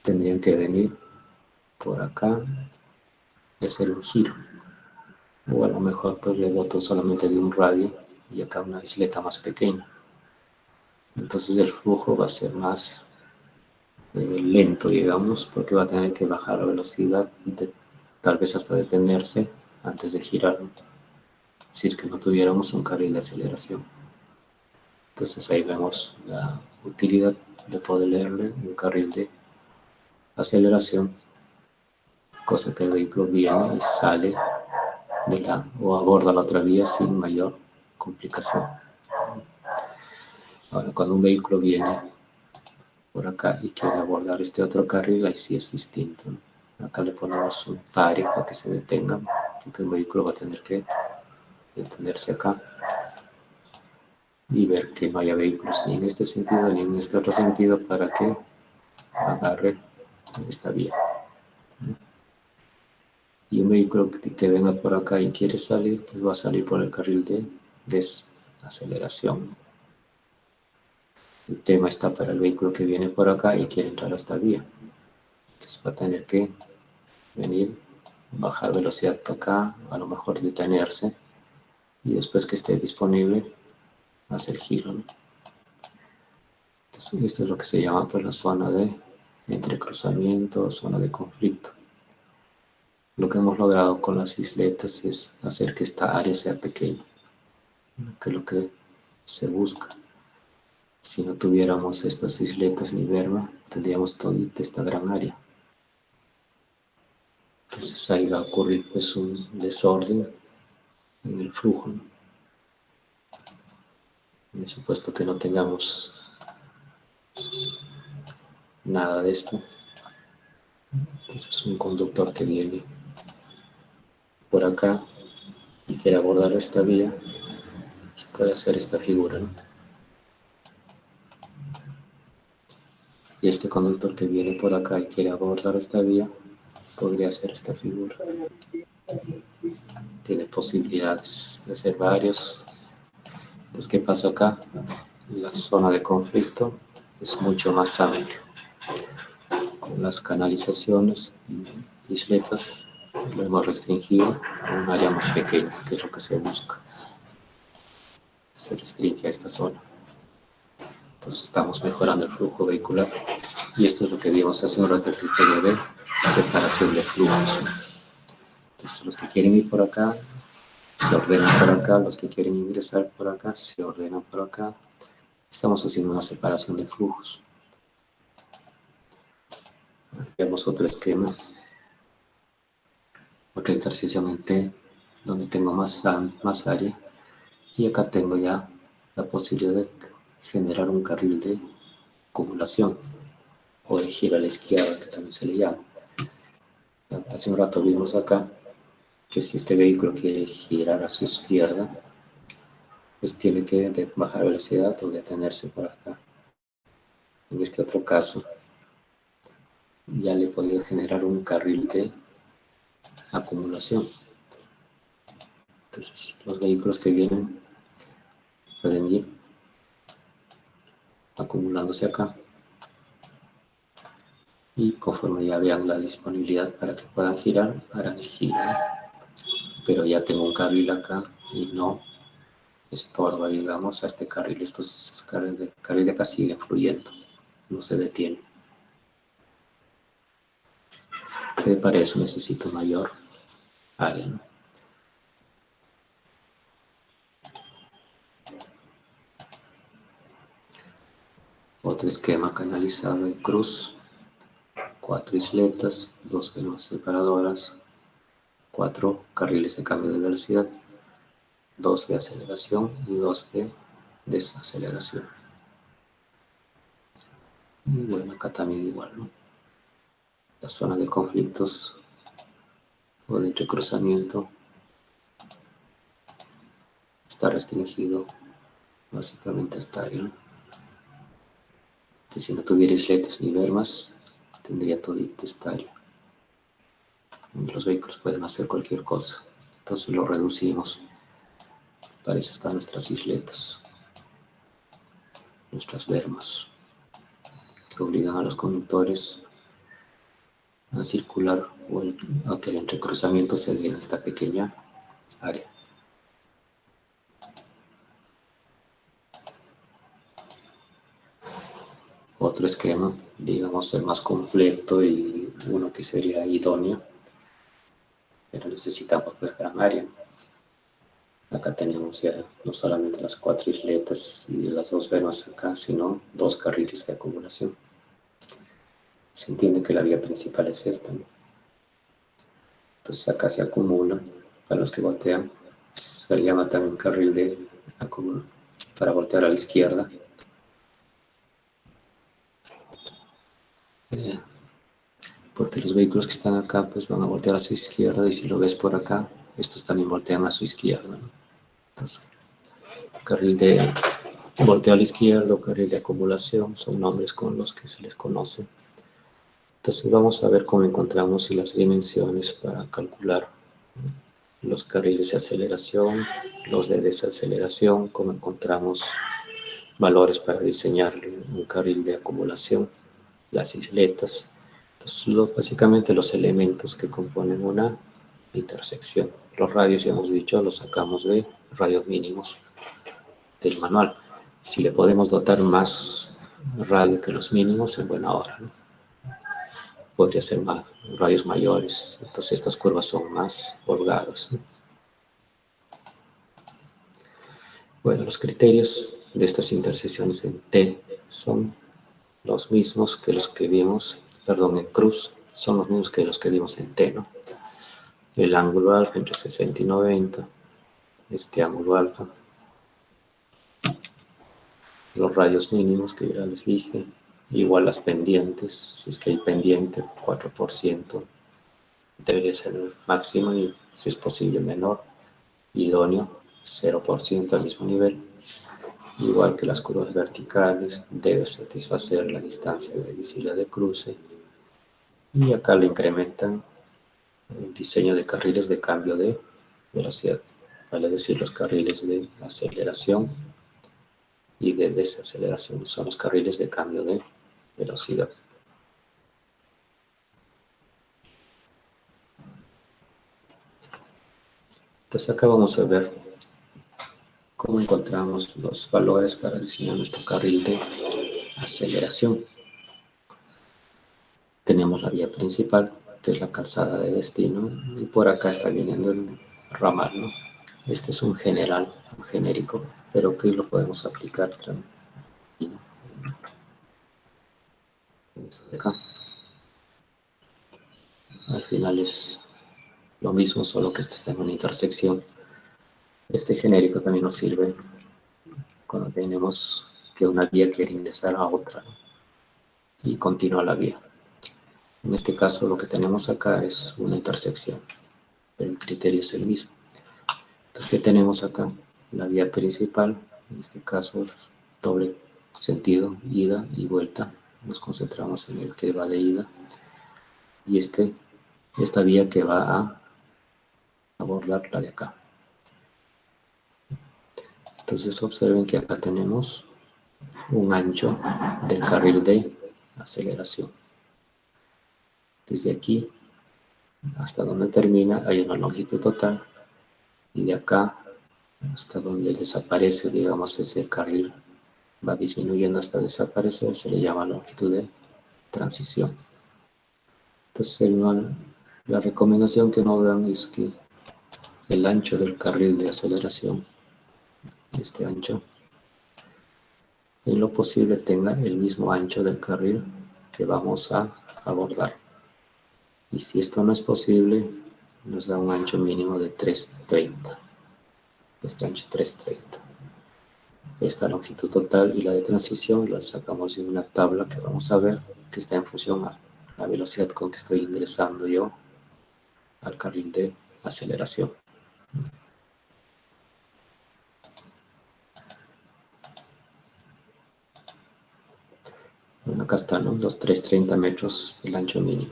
tendrían que venir por acá y hacer un giro. O a lo mejor pues le doto solamente de un radio y acá una isleta más pequeña. Entonces el flujo va a ser más lento, digamos, porque va a tener que bajar la velocidad, tal vez hasta detenerse antes de girar, si es que no tuviéramos un carril de aceleración. Entonces ahí vemos la utilidad de poder leerle un carril de aceleración, cosa que el vehículo viene y sale o aborda la otra vía sin mayor complicación. Ahora, cuando un vehículo viene por acá y quiere abordar este otro carril, ahí sí es distinto, ¿no? Acá le ponemos un pare para que se detenga, porque el vehículo va a tener que detenerse acá y ver que no haya vehículos ni en este sentido ni en este otro sentido para que agarre esta vía. Y un vehículo que venga por acá y quiere salir, pues va a salir por el carril de desaceleración. El tema está para el vehículo que viene por acá y quiere entrar a esta vía. Entonces va a tener que venir, bajar velocidad para acá, a lo mejor detenerse y después que esté disponible hacer giro, ¿no? Entonces esto es lo que se llama pues la zona de entrecruzamiento, zona de conflicto. Lo que hemos logrado con las isletas es hacer que esta área sea pequeña, que es lo que se busca. Si no tuviéramos estas isletas ni berma, tendríamos toda esta gran área. Entonces ahí va a ocurrir pues un desorden en el flujo, ¿no? En el supuesto que no tengamos nada de esto, entonces un conductor que viene por acá y quiere abordar esta vía, se puede hacer esta figura, ¿no? Y este conductor que viene por acá y quiere abordar esta vía, podría hacer esta figura. Tiene posibilidades de hacer varios. Entonces, ¿qué pasa acá? La zona de conflicto es mucho más amplia. Con las canalizaciones y isletas lo hemos restringido a un área más pequeña, que es lo que se busca. Se restringe a esta zona. Entonces estamos mejorando el flujo vehicular. Y esto es lo que vimos hace un rato, el criterio de separación de flujos. Entonces los que quieren ir por acá, se ordenan por acá. Los que quieren ingresar por acá, se ordenan por acá. Estamos haciendo una separación de flujos. Veamos otro esquema. Otra intersección en T, donde tengo más área. Y acá tengo ya la posibilidad de generar un carril de acumulación o de giro a la izquierda, que también se le llama. Hace un rato vimos acá que si este vehículo quiere girar a su izquierda, pues tiene que bajar velocidad o detenerse por acá. En este otro caso, ya le he podido generar un carril de acumulación. Entonces, los vehículos que vienen pueden ir acumulándose acá y conforme ya vean la disponibilidad para que puedan girar, harán el giro. Pero ya tengo un carril acá y no estorba, digamos, a este carril. Estos carril de acá siguen fluyendo, no se detiene. Pero para eso necesito mayor área, ¿no? Otro esquema canalizado en cruz, 4 isletas, 2 venas separadoras, 4 carriles de cambio de velocidad, 2 de aceleración y 2 de desaceleración. Y bueno, acá también igual, ¿no? La zona de conflictos o de entrecruzamiento está restringido básicamente a esta área, ¿no? Que si no tuviera isletas ni bermas, tendría todita esta área. Los vehículos pueden hacer cualquier cosa, entonces lo reducimos. Para eso están nuestras isletas, nuestras bermas, que obligan a los conductores a circular o a que el entrecruzamiento se dé en esta pequeña área. Otro esquema, digamos el más completo y uno que sería idóneo, pero necesitamos pues gran área. Acá tenemos ya no solamente las 4 isletas y las 2 bermas acá, sino 2 carriles de acumulación. Se entiende que la vía principal es esta, ¿no? Entonces acá se acumula, para los que voltean, se le llama también carril de acumulación para voltear a la izquierda. Porque los vehículos que están acá pues van a voltear a su izquierda y si lo ves por acá, estos también voltean a su izquierda, ¿no? Entonces, carril de volteo a la izquierda o carril de acumulación son nombres con los que se les conoce. Entonces vamos a ver cómo encontramos las dimensiones para calcular los carriles de aceleración, los de desaceleración, cómo encontramos valores para diseñar un carril de acumulación, las isletas. Entonces, básicamente los elementos que componen una intersección. Los radios, ya hemos dicho, los sacamos de radios mínimos del manual. Si le podemos dotar más radio que los mínimos, en buena hora, ¿no? Podría ser más radios mayores, entonces estas curvas son más holgadas, ¿no? Bueno, los criterios de estas intersecciones en T son los mismos que los que vimos, perdón, en cruz, son los mismos que los que vimos en T, ¿no? El ángulo alfa entre 60 y 90, este ángulo alfa, los radios mínimos que ya les dije, igual las pendientes, si es que hay pendiente, 4% debería ser el máximo y si es posible menor, idóneo, 0% al mismo nivel. Igual que las curvas verticales, debe satisfacer la distancia de visibilidad de cruce. Y acá le incrementan el diseño de carriles de cambio de velocidad, vale decir los carriles de aceleración y de desaceleración, son los carriles de cambio de velocidad. Entonces acá vamos a ver ¿Cómo encontramos los valores para diseñar nuestro carril de aceleración? Tenemos la vía principal, que es la calzada de destino, y por acá está viniendo el ramal, ¿no? Este es un general, un genérico, pero que lo podemos aplicar también. Acá. Al final es lo mismo, solo que este está en una intersección. Este genérico también nos sirve cuando tenemos que una vía quiere ingresar a otra, ¿no? Y continúa la vía. En este caso lo que tenemos acá es una intersección, pero el criterio es el mismo. Entonces, ¿qué tenemos acá? La vía principal, en este caso es doble sentido, ida y vuelta. Nos concentramos en el que va de ida. Y esta vía que va a abordar la de acá. Entonces observen que acá tenemos un ancho del carril de aceleración. Desde aquí hasta donde termina hay una longitud total, y de acá hasta donde desaparece, digamos, ese carril va disminuyendo hasta desaparecer, se le llama longitud de transición. Entonces la recomendación que nos dan es que el ancho del carril de aceleración, este ancho, en lo posible tenga el mismo ancho del carril que vamos a abordar. Y si esto no es posible, nos da un ancho mínimo de 330. Este ancho 330. Esta longitud total y la de transición la sacamos de una tabla que vamos a ver, que está en función a la velocidad con que estoy ingresando yo al carril de aceleración. Bueno, acá están, ¿no? Los 330 metros el ancho mínimo.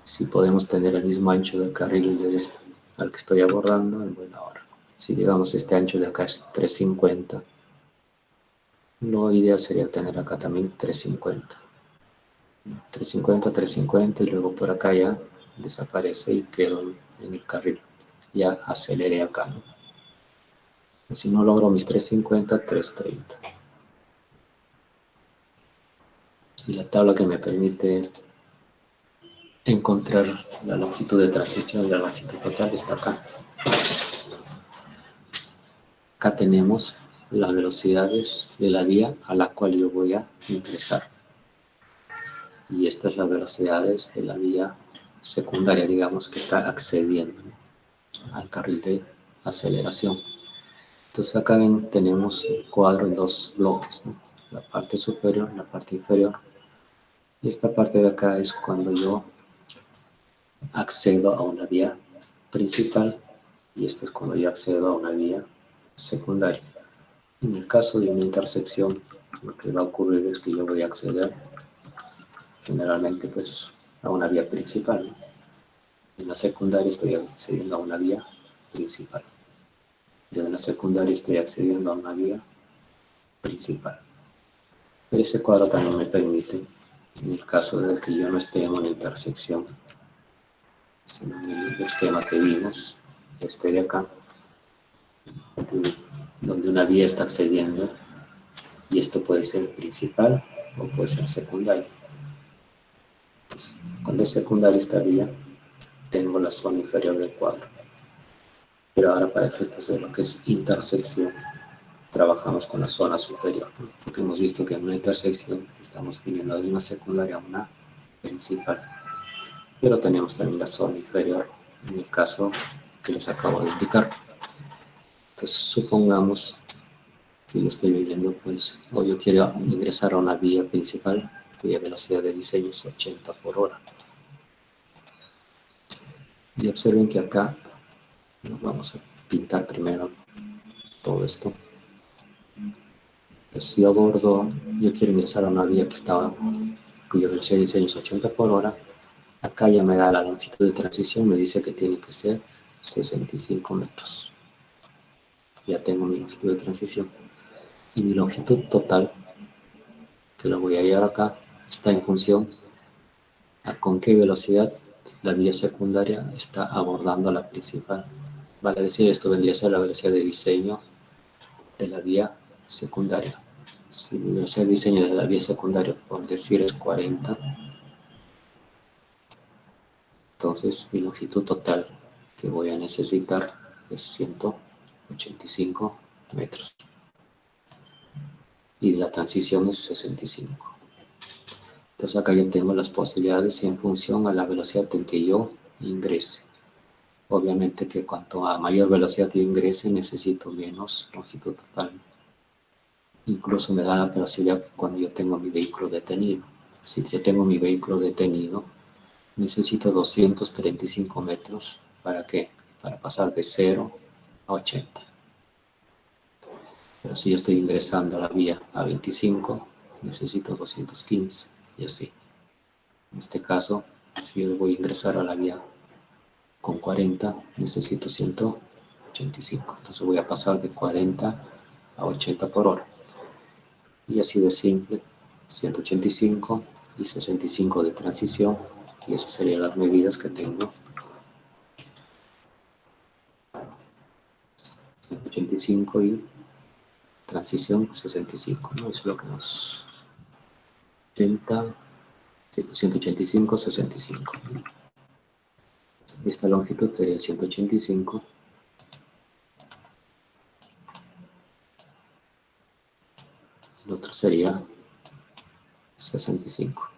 Si podemos tener el mismo ancho del carril al que estoy abordando, en buena hora. Si digamos este ancho de acá es 350, lo ideal sería tener acá también 350. 350, 350 y luego por acá ya desaparece y quedo en el carril. Ya aceleré acá, ¿no? Si no logro mis 350, 330. Y la tabla que me permite encontrar la longitud de transición y la longitud total está acá. Acá tenemos las velocidades de la vía a la cual yo voy a ingresar. Y estas son las velocidades de la vía secundaria, digamos, que está accediendo, ¿no?, al carril de aceleración. Entonces acá tenemos el cuadro en dos bloques, ¿no?, la parte superior, la parte inferior. Y esta parte de acá es cuando yo accedo a una vía principal, y esto es cuando yo accedo a una vía secundaria. En el caso de una intersección, lo que va a ocurrir es que yo voy a acceder generalmente pues a una vía principal, ¿no? En la secundaria estoy accediendo a una vía principal. De una secundaria estoy accediendo a una vía principal. Pero ese cuadro también me permite, en el caso de que yo no esté en una intersección, sino en el esquema que vimos, este de acá, donde una vía está accediendo, y esto puede ser principal o puede ser secundario. Entonces, cuando es secundaria esta vía, tengo la zona inferior del cuadro. Pero ahora, para efectos de lo que es intersección, trabajamos con la zona superior, ¿no?, porque hemos visto que en una intersección estamos viniendo de una secundaria a una principal, pero tenemos también la zona inferior en el caso que les acabo de indicar. Entonces supongamos que yo estoy viendo, pues, o yo quiero ingresar a una vía principal cuya velocidad de diseño es 80 por hora. Y observen que acá nos vamos a pintar primero todo esto. Pues si yo quiero ingresar a una vía cuya velocidad de diseño es 80 por hora, acá ya me da la longitud de transición, me dice que tiene que ser 65 metros. Ya tengo mi longitud de transición. Y mi longitud total, que lo voy a hallar acá, está en función a con qué velocidad la vía secundaria está abordando a la principal. Vale decir, esto vendría a ser la velocidad de diseño de la vía secundaria. Si mi velocidad de diseño de la vía secundaria, por decir, es 40, entonces mi longitud total que voy a necesitar es 185 metros. Y la transición es 65. Entonces acá yo tengo las posibilidades en función a la velocidad en que yo ingrese. Obviamente que cuanto a mayor velocidad yo ingrese, necesito menos longitud total. Incluso me da la posibilidad cuando yo tengo mi vehículo detenido. Si yo tengo mi vehículo detenido, necesito 235 metros. ¿Para qué? Para pasar de 0 a 80. Pero si yo estoy ingresando a la vía a 25, necesito 215 y así. En este caso, si yo voy a ingresar a la vía con 40, necesito 185. Entonces voy a pasar de 40 a 80 por hora. Y así de simple, 185 y 65 de transición. Y esas serían las medidas que tengo. 185 y transición 65, ¿no? Eso es lo que nos... 80, 185, 65. Esta longitud sería 185. El otro sería 65.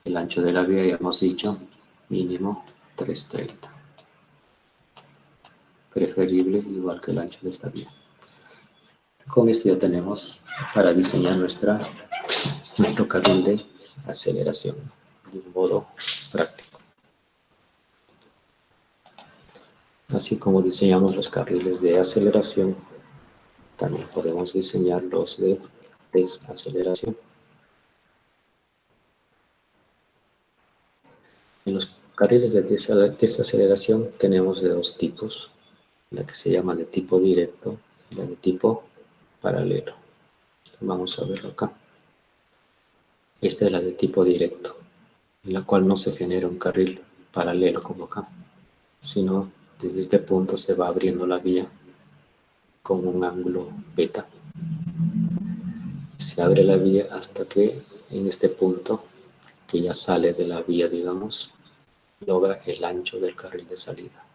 El ancho de la vía ya hemos dicho, mínimo 330. Preferible igual que el ancho de esta vía. Con esto ya tenemos para diseñar nuestro carril de aceleración de un modo práctico. Así como diseñamos los carriles de aceleración, también podemos diseñar los de desaceleración. En los carriles de desaceleración tenemos de dos tipos, la que se llama de tipo directo y la de tipo paralelo. Vamos a verlo acá. Esta es la de tipo directo, en la cual no se genera un carril paralelo como acá, sino desde este punto se va abriendo la vía con un ángulo beta. Se abre la vía hasta que en este punto, que ya sale de la vía, digamos, logra el ancho del carril de salida,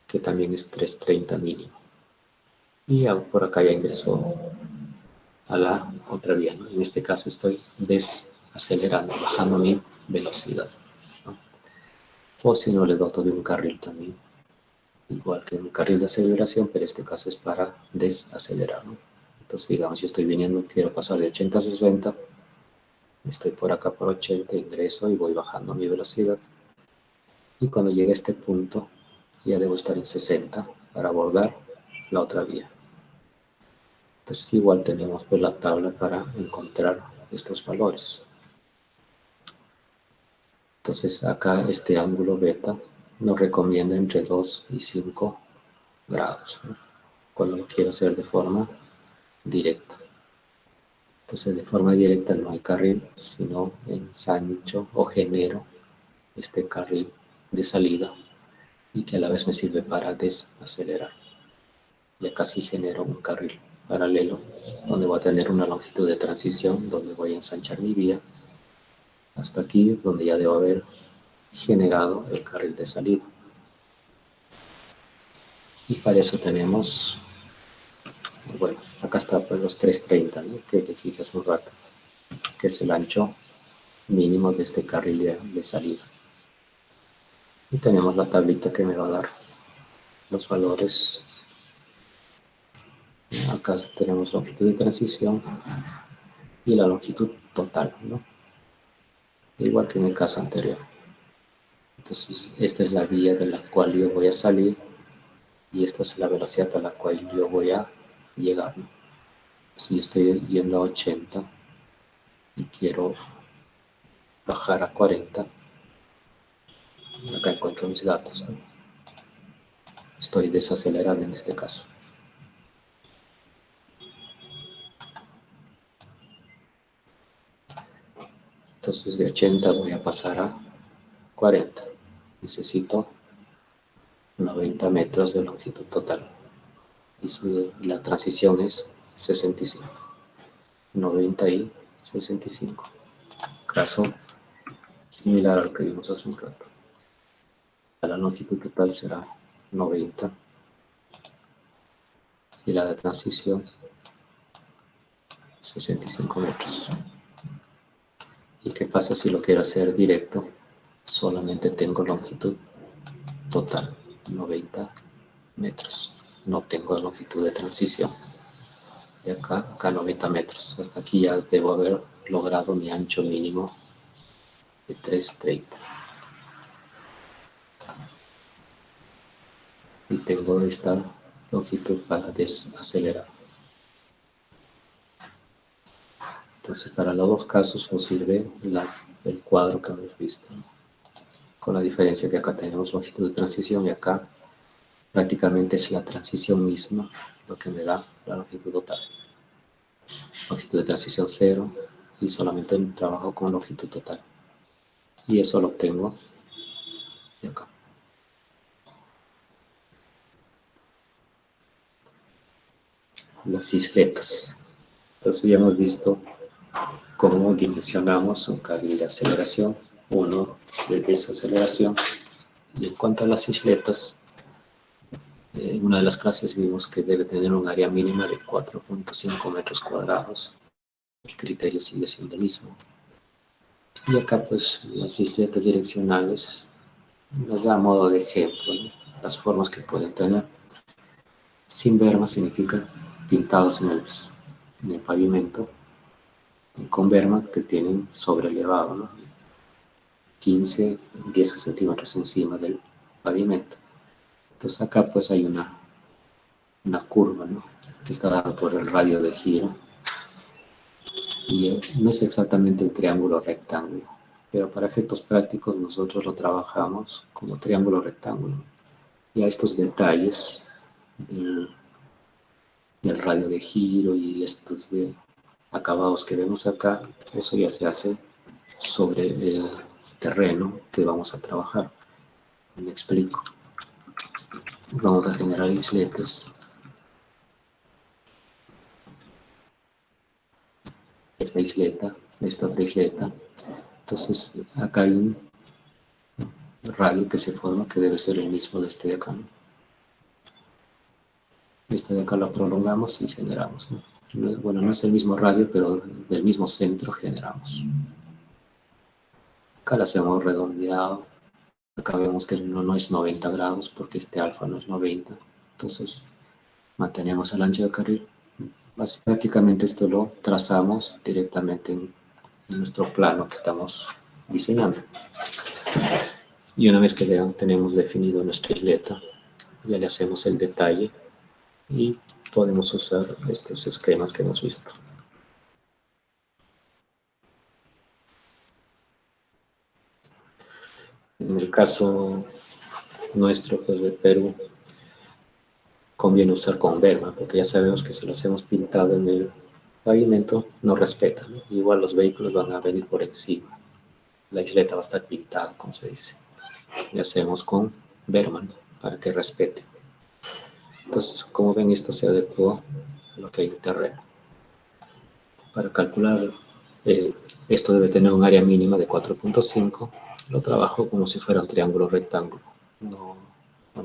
que también es 330 mínimo. Y por acá ya ingresó a la otra vía, ¿no? En este caso estoy desacelerando, bajando mi velocidad, ¿no? O si no, le doto de un carril también, igual que un carril de aceleración, pero este caso es para desacelerar, ¿no? Entonces, digamos, yo estoy viniendo, quiero pasar de 80 a 60, estoy por acá por 80, ingreso y voy bajando mi velocidad. Y cuando llegue a este punto, ya debo estar en 60 para abordar la otra vía. Entonces, igual tenemos pues la tabla para encontrar estos valores. Entonces, acá este ángulo beta nos recomienda entre 2 y 5 grados, ¿no? Cuando lo quiero hacer de forma directa. Entonces, de forma directa no hay carril, sino ensancho o genero este carril de salida y que a la vez me sirve para desacelerar. Y acá sí genero un carril paralelo donde voy a tener una longitud de transición donde voy a ensanchar mi vía hasta aquí, donde ya debo haber generado el carril de salida. Y para eso tenemos, bueno, acá está pues los 330, ¿no? Que les dije hace un rato, que es el ancho mínimo de este carril de salida. Y tenemos la tablita que me va a dar los valores. Acá tenemos longitud de transición y la longitud total, ¿no? Igual que en el caso anterior. Entonces, esta es la vía de la cual yo voy a salir y esta es la velocidad a la cual yo voy a llegar, ¿no? Si yo estoy yendo a 80 y quiero bajar a 40, acá encuentro mis datos, ¿no? Estoy desacelerando en este caso. Entonces de 80 voy a pasar a 40. Necesito 90 metros de longitud total. y la transición es 65, 90 y 65. Caso similar al que vimos hace un rato. La longitud total será 90 y la de transición 65 metros. ¿Y qué pasa si lo quiero hacer directo? Solamente tengo longitud total, 90 metros. No tengo longitud de transición. De acá 90 metros. Hasta aquí ya debo haber logrado mi ancho mínimo de 330. Y tengo esta longitud para desacelerar. Entonces, para los dos casos nos sirve el cuadro que hemos visto, ¿no? Con la diferencia que acá tenemos longitud de transición y acá prácticamente es la transición misma lo que me da la longitud total. Longitud de transición 0 y solamente trabajo con longitud total. Y eso lo obtengo de acá. Las isletas. Entonces ya hemos visto cómo dimensionamos un carril de aceleración, uno de desaceleración. Y en cuanto a las isletas, en una de las clases vimos que debe tener un área mínima de 4.5 metros cuadrados. El criterio sigue siendo el mismo. Y acá pues las isletas direccionales nos da a modo de ejemplo, ¿no? Las formas que pueden tener. Sin berma significa pintados en el pavimento, y con berma que tienen sobrelevado, ¿no? 15, 10 centímetros encima del pavimento. Entonces acá pues hay una curva, ¿no? Que está dada por el radio de giro y no es exactamente el triángulo rectángulo, pero para efectos prácticos nosotros lo trabajamos como triángulo rectángulo. Y a estos detalles del radio de giro y estos de acabados que vemos acá, eso ya se hace sobre el terreno que vamos a trabajar. Me explico. Vamos a generar isletas. Esta isleta, esta otra isleta. Entonces acá hay un radio que se forma que debe ser el mismo de este de acá, ¿no? Este de acá lo prolongamos y generamos, ¿no? Bueno, no es el mismo radio, pero del mismo centro generamos. Acá lo hacemos redondeado. Acá vemos que no es 90 grados porque este alfa no es 90. Entonces mantenemos el ancho de carril. Prácticamente esto lo trazamos directamente en nuestro plano que estamos diseñando. Y una vez que tenemos definido nuestra isleta, ya le hacemos el detalle y podemos usar estos esquemas que hemos visto. En el caso nuestro, pues de Perú, conviene usar con berma, porque ya sabemos que si lo hacemos pintado en el pavimento, no respeta, ¿no? Igual los vehículos van a venir por encima. La isleta va a estar pintada, como se dice. Y hacemos con berma, ¿no? Para que respete. Entonces, como ven, esto se adecuó a lo que hay en terreno. Para calcular, esto debe tener un área mínima de 4.5. Lo trabajo como si fuera un triángulo rectángulo. No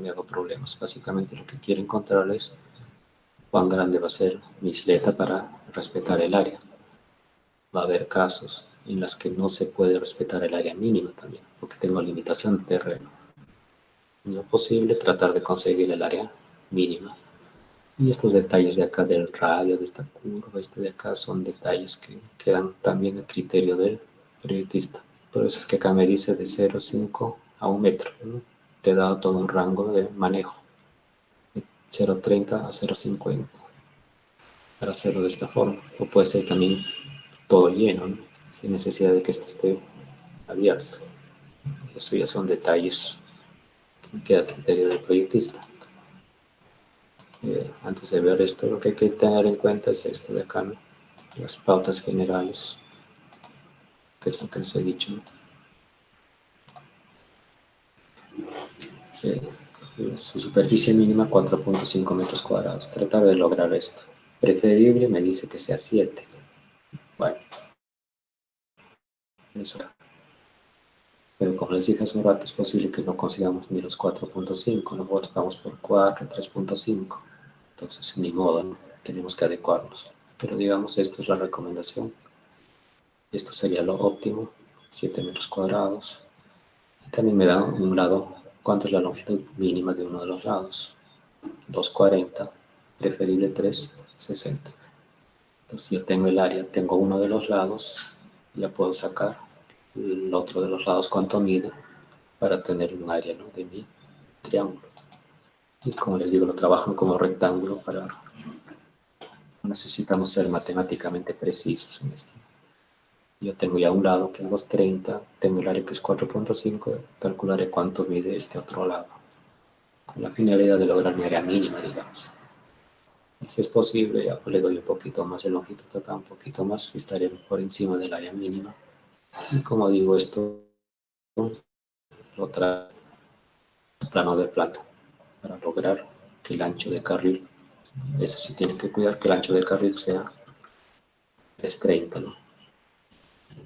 me hago problemas. Básicamente lo que quiero encontrar es cuán grande va a ser mi isleta para respetar el área. Va a haber casos en los que no se puede respetar el área mínima también, porque tengo limitación de terreno. No es posible tratar de conseguir el área mínima. Y estos detalles de acá del radio, de esta curva, este de acá, son detalles que quedan también a criterio del proyectista. Por eso es que acá me dice de 0,5 a 1 metro, ¿no? Te da todo un rango de manejo, de 0,30 a 0,50, para hacerlo de esta forma. O puede ser también todo lleno, ¿no? Sin necesidad de que esto esté abierto. Eso ya son detalles que queda a criterio del proyectista. Antes de ver esto, lo que hay que tener en cuenta es esto de acá, ¿no? Las pautas generales, que es lo que les he dicho, ¿no? su superficie mínima 4.5 metros cuadrados. Tratar de lograr esto. Preferible me dice que sea 7. Bueno, eso. Pero como les dije hace un rato, es posible que no consigamos ni los 4.5, nosotros estamos por 4, 3.5. Entonces, ni modo, ¿no? Tenemos que adecuarnos. Pero digamos, esto es la recomendación. Esto sería lo óptimo, 7 metros cuadrados. Y también me da un lado, ¿cuánto es la longitud mínima de uno de los lados? 2,40, preferible 3,60. Entonces yo tengo el área, tengo uno de los lados, ya puedo sacar el otro de los lados cuánto mide para tener un área, ¿no?, de mi triángulo. Y como les digo, lo trabajan como rectángulo para... Necesitamos ser matemáticamente precisos en esto. Yo tengo ya un lado que es 2,30, tengo el área que es 4.5, calcularé cuánto mide este otro lado, con la finalidad de lograr mi área mínima, digamos. Y si es posible, ya pues le doy un poquito más de longitud acá, un poquito más, y estaré por encima del área mínima. Y como digo, esto lo trae plano de plata para lograr que el ancho de carril, eso sí tienen que cuidar que el ancho de carril sea 330, ¿no?,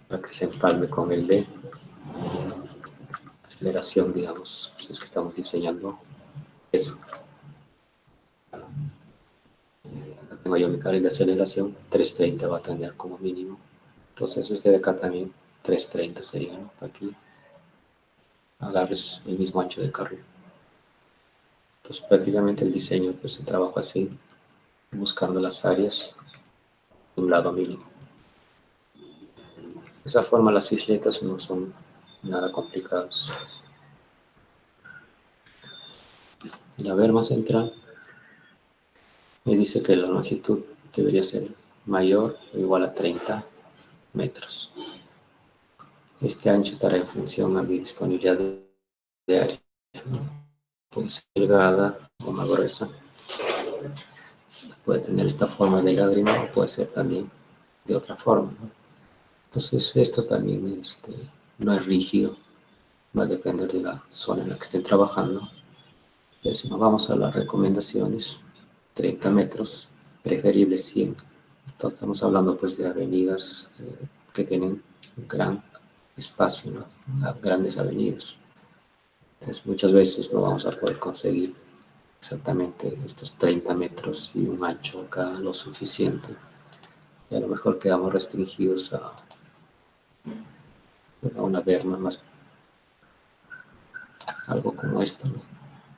para que se empalme con el de aceleración, digamos, si es que estamos diseñando eso. Tengo yo mi carril de aceleración, 330 va a tener como mínimo. Entonces este de acá también 330 sería, ¿no?, aquí agarres el mismo ancho de carril. Entonces prácticamente el diseño pues se trabaja así, buscando las áreas de un lado mínimo. De esa forma las isletas no son nada complicados. La berma central me dice que la longitud debería ser mayor o igual a 30 metros. Este ancho estará en función a mi disponibilidad de área. Puede ser delgada o más gruesa. Puede tener esta forma de lágrima o puede ser también de otra forma, ¿no? Entonces esto también no es rígido, va a depender de la zona en la que estén trabajando. Pero si nos vamos a las recomendaciones, 30 metros, preferible 100. Entonces estamos hablando pues de avenidas que tienen un gran espacio, ¿no?, grandes avenidas. Entonces muchas veces no vamos a poder conseguir exactamente estos 30 metros y un ancho acá lo suficiente. Y a lo mejor quedamos restringidos a una berma más, algo como esto, ¿no?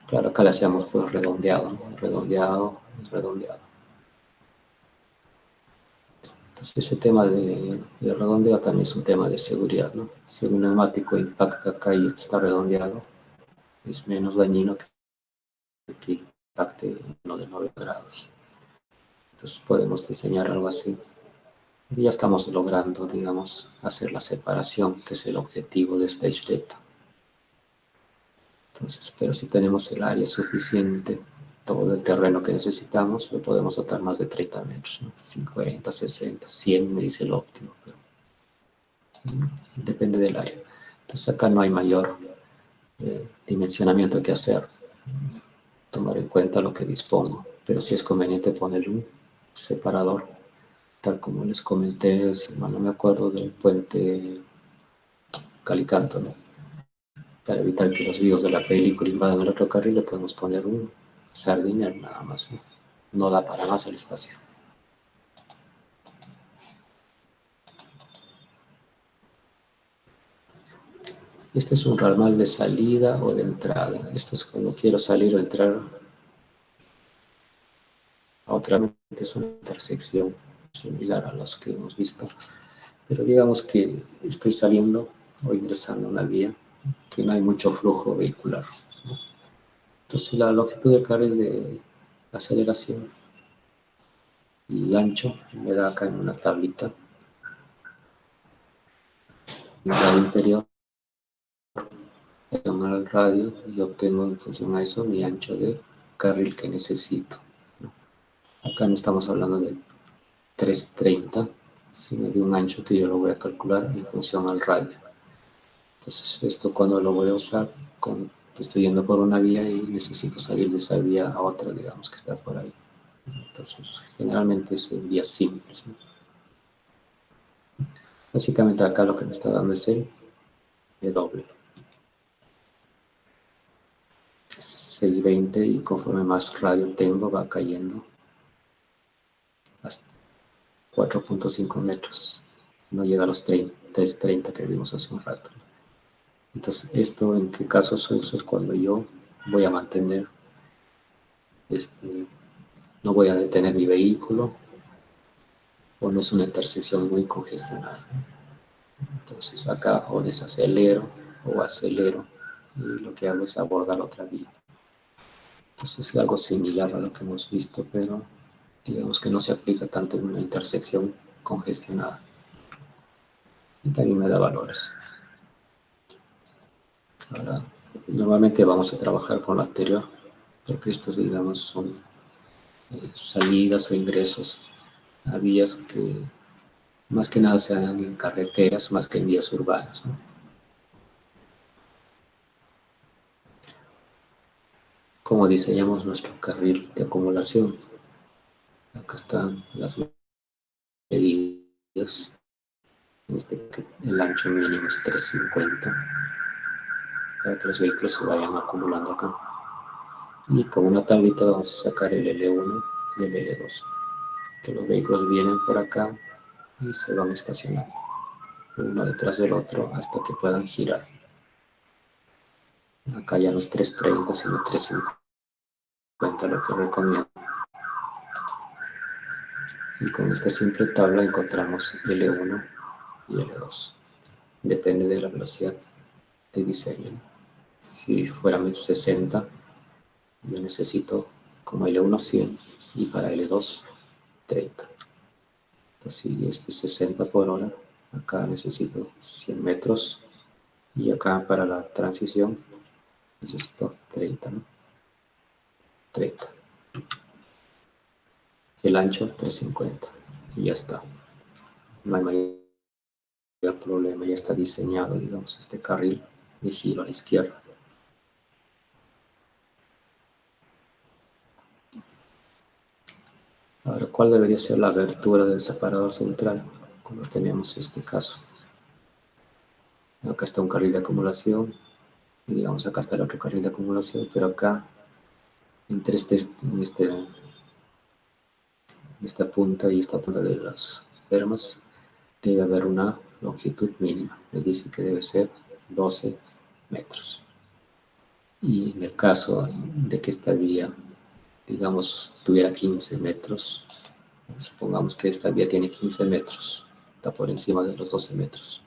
Claro, acá le hacemos pues redondeado, ¿no?, redondeado, redondeado. Entonces ese tema de redondeo también es un tema de seguridad, ¿no? Si un neumático impacta acá y está redondeado, es menos dañino que impacte en uno de 9 grados. Entonces podemos diseñar algo así. Y ya estamos logrando, digamos, hacer la separación, que es el objetivo de esta isleta. Entonces, pero si tenemos el área suficiente, todo el terreno que necesitamos, le podemos dotar más de 30 metros, ¿no? 50, 60, 100 me dice el óptimo, pero depende del área. Entonces acá no hay mayor dimensionamiento que hacer, tomar en cuenta lo que dispongo, pero sí es conveniente poner un separador, tal como les comenté, no me acuerdo del puente Calicanto, ¿no? Para evitar que los vivos de la película invadan el otro carril, le podemos poner un sardinero nada más, ¿no? No da para más el espacio. Este es un ramal de salida o de entrada. Esto es cuando quiero salir o entrar a otra. Es una intersección similar a las que hemos visto, pero digamos que estoy saliendo o ingresando a una vía que no hay mucho flujo vehicular, ¿no? Entonces la longitud del carril de aceleración y el ancho me da acá en una tablita en el lado interior al radio y obtengo en función a eso mi ancho de carril que necesito, ¿no? Acá no estamos hablando de 330, sino de un ancho que yo lo voy a calcular en función al radio. Entonces esto cuando lo voy a usar, con que estoy yendo por una vía y necesito salir de esa vía a otra, digamos, que está por ahí. Entonces, generalmente son vías simples, ¿no? Básicamente acá lo que me está dando es el W. 620 y conforme más radio tengo va cayendo hasta 4.5 metros. No llega a los 330 que vimos hace un rato. Entonces, ¿esto en qué caso se usa? Cuando yo voy a mantener, no voy a detener mi vehículo o no es una intersección muy congestionada. Entonces acá o desacelero o acelero y lo que hago es abordar otra vía. Entonces es algo similar a lo que hemos visto, pero digamos que no se aplica tanto en una intersección congestionada. Y también me da valores. Ahora, normalmente vamos a trabajar con lo anterior, porque estos, digamos, son salidas o ingresos a vías que más que nada se dan en carreteras más que en vías urbanas, ¿no? Cómo diseñamos nuestro carril de acumulación. Acá están las medidas. El ancho mínimo es 350 para que los vehículos se vayan acumulando acá. Y con una tablita vamos a sacar el L1 y el L2. Que los vehículos vienen por acá y se van estacionando uno detrás del otro hasta que puedan girar. Acá ya no es 330 sino 350 lo que recomiendo. Y con esta simple tabla encontramos L1 y L2. Depende de la velocidad de diseño. Si fuera 60, yo necesito como L1 100 y para L2 30. Entonces si es de 60 por hora, acá necesito 100 metros y acá para la transición necesito 30, ¿no? 30. El ancho 350 y ya está. No hay mayor problema, ya está diseñado, digamos, este carril de giro a la izquierda. Ahora, ¿cuál debería ser la abertura del separador central cuando tenemos este caso? Acá está un carril de acumulación, y digamos acá está el otro carril de acumulación, pero acá, entre esta punta y esta punta de las bermas, debe haber una longitud mínima. Me dice que debe ser 12 metros. Y en el caso de que esta vía, digamos, tuviera 15 metros, supongamos que esta vía tiene 15 metros, está por encima de los 12 metros.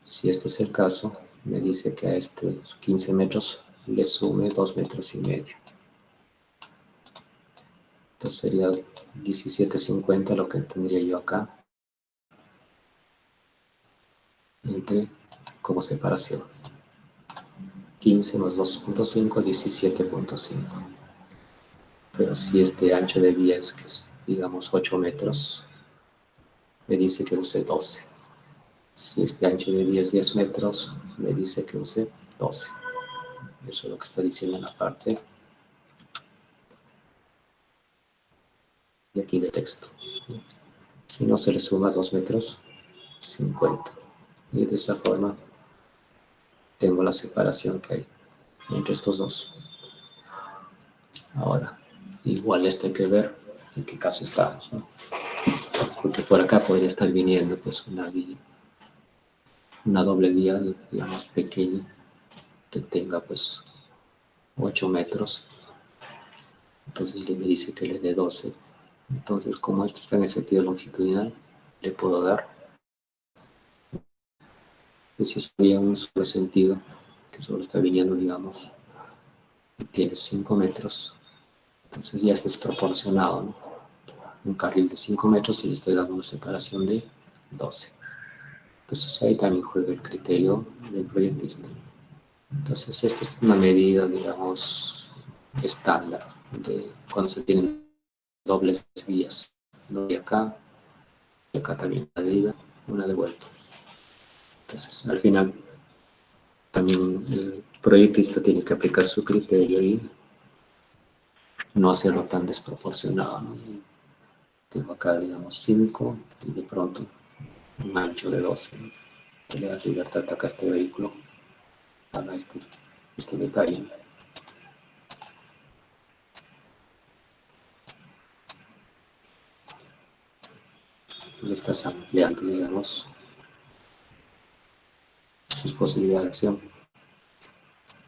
Si este es el caso, me dice que a estos 15 metros le sume 2 metros y medio. Entonces sería 17.50 lo que tendría yo acá entre como separación. 15 más 2.5, 17.5. Pero si este ancho de vía es, que es, digamos, 8 metros, me dice que use 12. Si este ancho de vía es 10 metros, me dice que use 12. Eso es lo que está diciendo en la parte de aquí de texto. Si no se le suma 2 metros, 50. Y de esa forma tengo la separación que hay entre estos dos. Ahora, igual esto hay que ver en qué caso estamos, ¿no? Porque por acá podría estar viniendo pues una vía, una doble vía, la más pequeña, que tenga pues 8 metros. Entonces me dice que le dé 12. Entonces, como esto está en el sentido longitudinal, le puedo dar que si es un solo sentido, que solo está viniendo, digamos, y tiene 5 metros, entonces ya está desproporcionado, ¿no? Un carril de 5 metros y le estoy dando una separación de 12. Entonces ahí también juega el criterio del proyectista. Entonces esta es una medida, digamos, estándar de cuando se tienen dobles vías. Una de acá y acá también una de ida, una de vuelta. Entonces al final También el proyectista tiene que aplicar su criterio y no hacerlo tan desproporcionado, ¿no? Tengo acá, digamos, 5 y de pronto un ancho de 12, ¿no? Que le da libertad acá a este vehículo, haga este detalle, ¿no? Le estás ampliando, digamos, sus posibilidades de acción.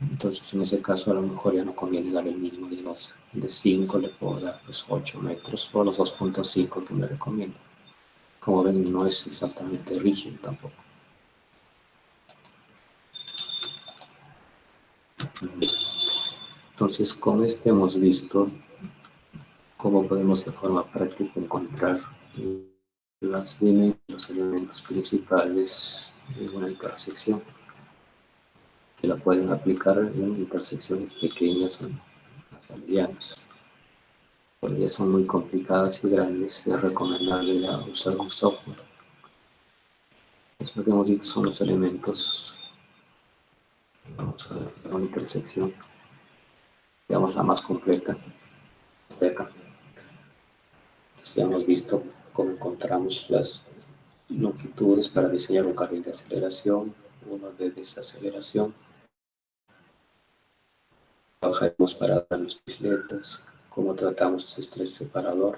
Entonces, en ese caso, a lo mejor ya no conviene dar el mínimo de 12. De 5 le puedo dar pues 8 metros o los 2.5 que me recomiendo. Como ven, no es exactamente rígido tampoco. Entonces, con este hemos visto cómo podemos de forma práctica encontrar los elementos principales de una intersección, que la pueden aplicar en intersecciones pequeñas hasta medianas. Porque ya son muy complicadas y grandes, es recomendable ya usar un software. Lo que hemos visto son los elementos, vamos a ver, para una intersección, digamos la más completa, de acá. Entonces ya hemos visto cómo encontramos las longitudes para diseñar un carril de aceleración, uno de desaceleración. Trabajaremos para dar los bicicletas, cómo tratamos estrés separador,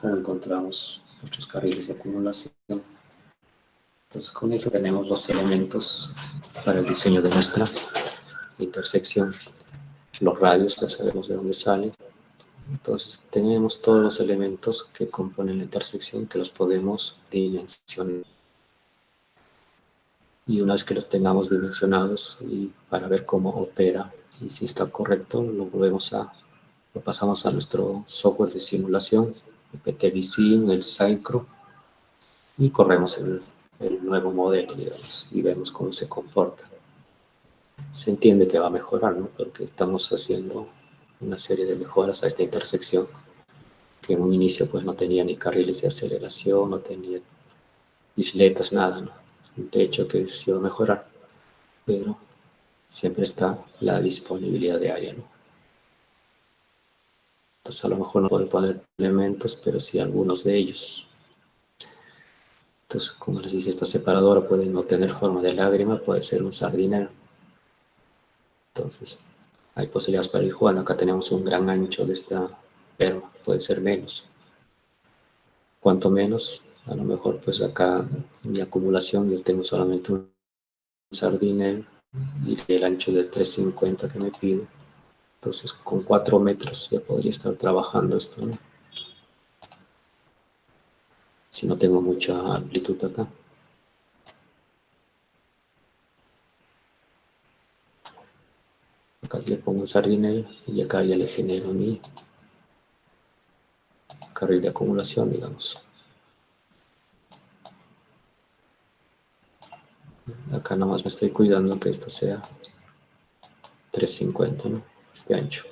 cómo encontramos nuestros carriles de acumulación. Entonces con eso tenemos los elementos para el diseño de nuestra intersección. Los radios ya sabemos de dónde salen. Entonces tenemos todos los elementos que componen la intersección que los podemos dimensionar. Y una vez que los tengamos dimensionados y para ver cómo opera y si está correcto, lo pasamos a nuestro software de simulación, el PTVC, el Syncro, y corremos el nuevo modelo, digamos, y vemos cómo se comporta. Se entiende que va a mejorar, ¿no? Porque estamos haciendo una serie de mejoras a esta intersección que en un inicio pues no tenía ni carriles de aceleración, no tenía isletas, nada, ¿no? De hecho que sí va a mejorar, pero siempre está la disponibilidad de área, ¿no? Entonces a lo mejor no puedo poner elementos, pero sí algunos de ellos. Entonces, como les dije, esta separadora puede no tener forma de lágrima, puede ser un sardinero. Entonces, hay posibilidades para ir jugando. Acá tenemos un gran ancho de esta perma, puede ser menos. Cuanto menos, a lo mejor pues acá en mi acumulación yo tengo solamente un sardinero y el ancho de 350 que me pide. Entonces con 4 metros ya podría estar trabajando esto, ¿no? Si no tengo mucha amplitud acá. Acá le pongo un sardinero y acá ya le genero mi carril de acumulación, digamos. Acá nomás me estoy cuidando que esto sea 350, ¿no? Este ancho.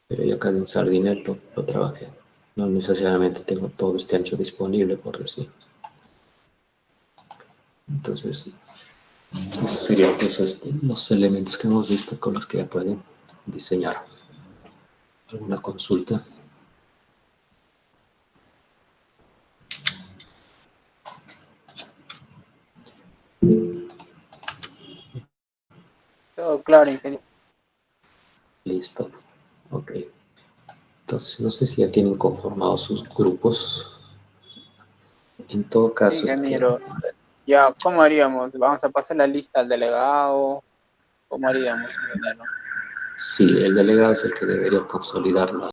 Pero ya acá de un sardinero lo trabajé. No necesariamente tengo todo este ancho disponible, por decir. Entonces, esos serían pues, los elementos que hemos visto con los que ya pueden diseñar alguna consulta. Todo claro, ingeniero. Listo. Ok. Entonces, no sé si ya tienen conformados sus grupos. En todo caso, Ingeniero, ya, ¿cómo haríamos? ¿Vamos a pasar la lista al delegado? ¿Cómo haríamos, ingeniero? sí, el delegado es el que debería consolidarlo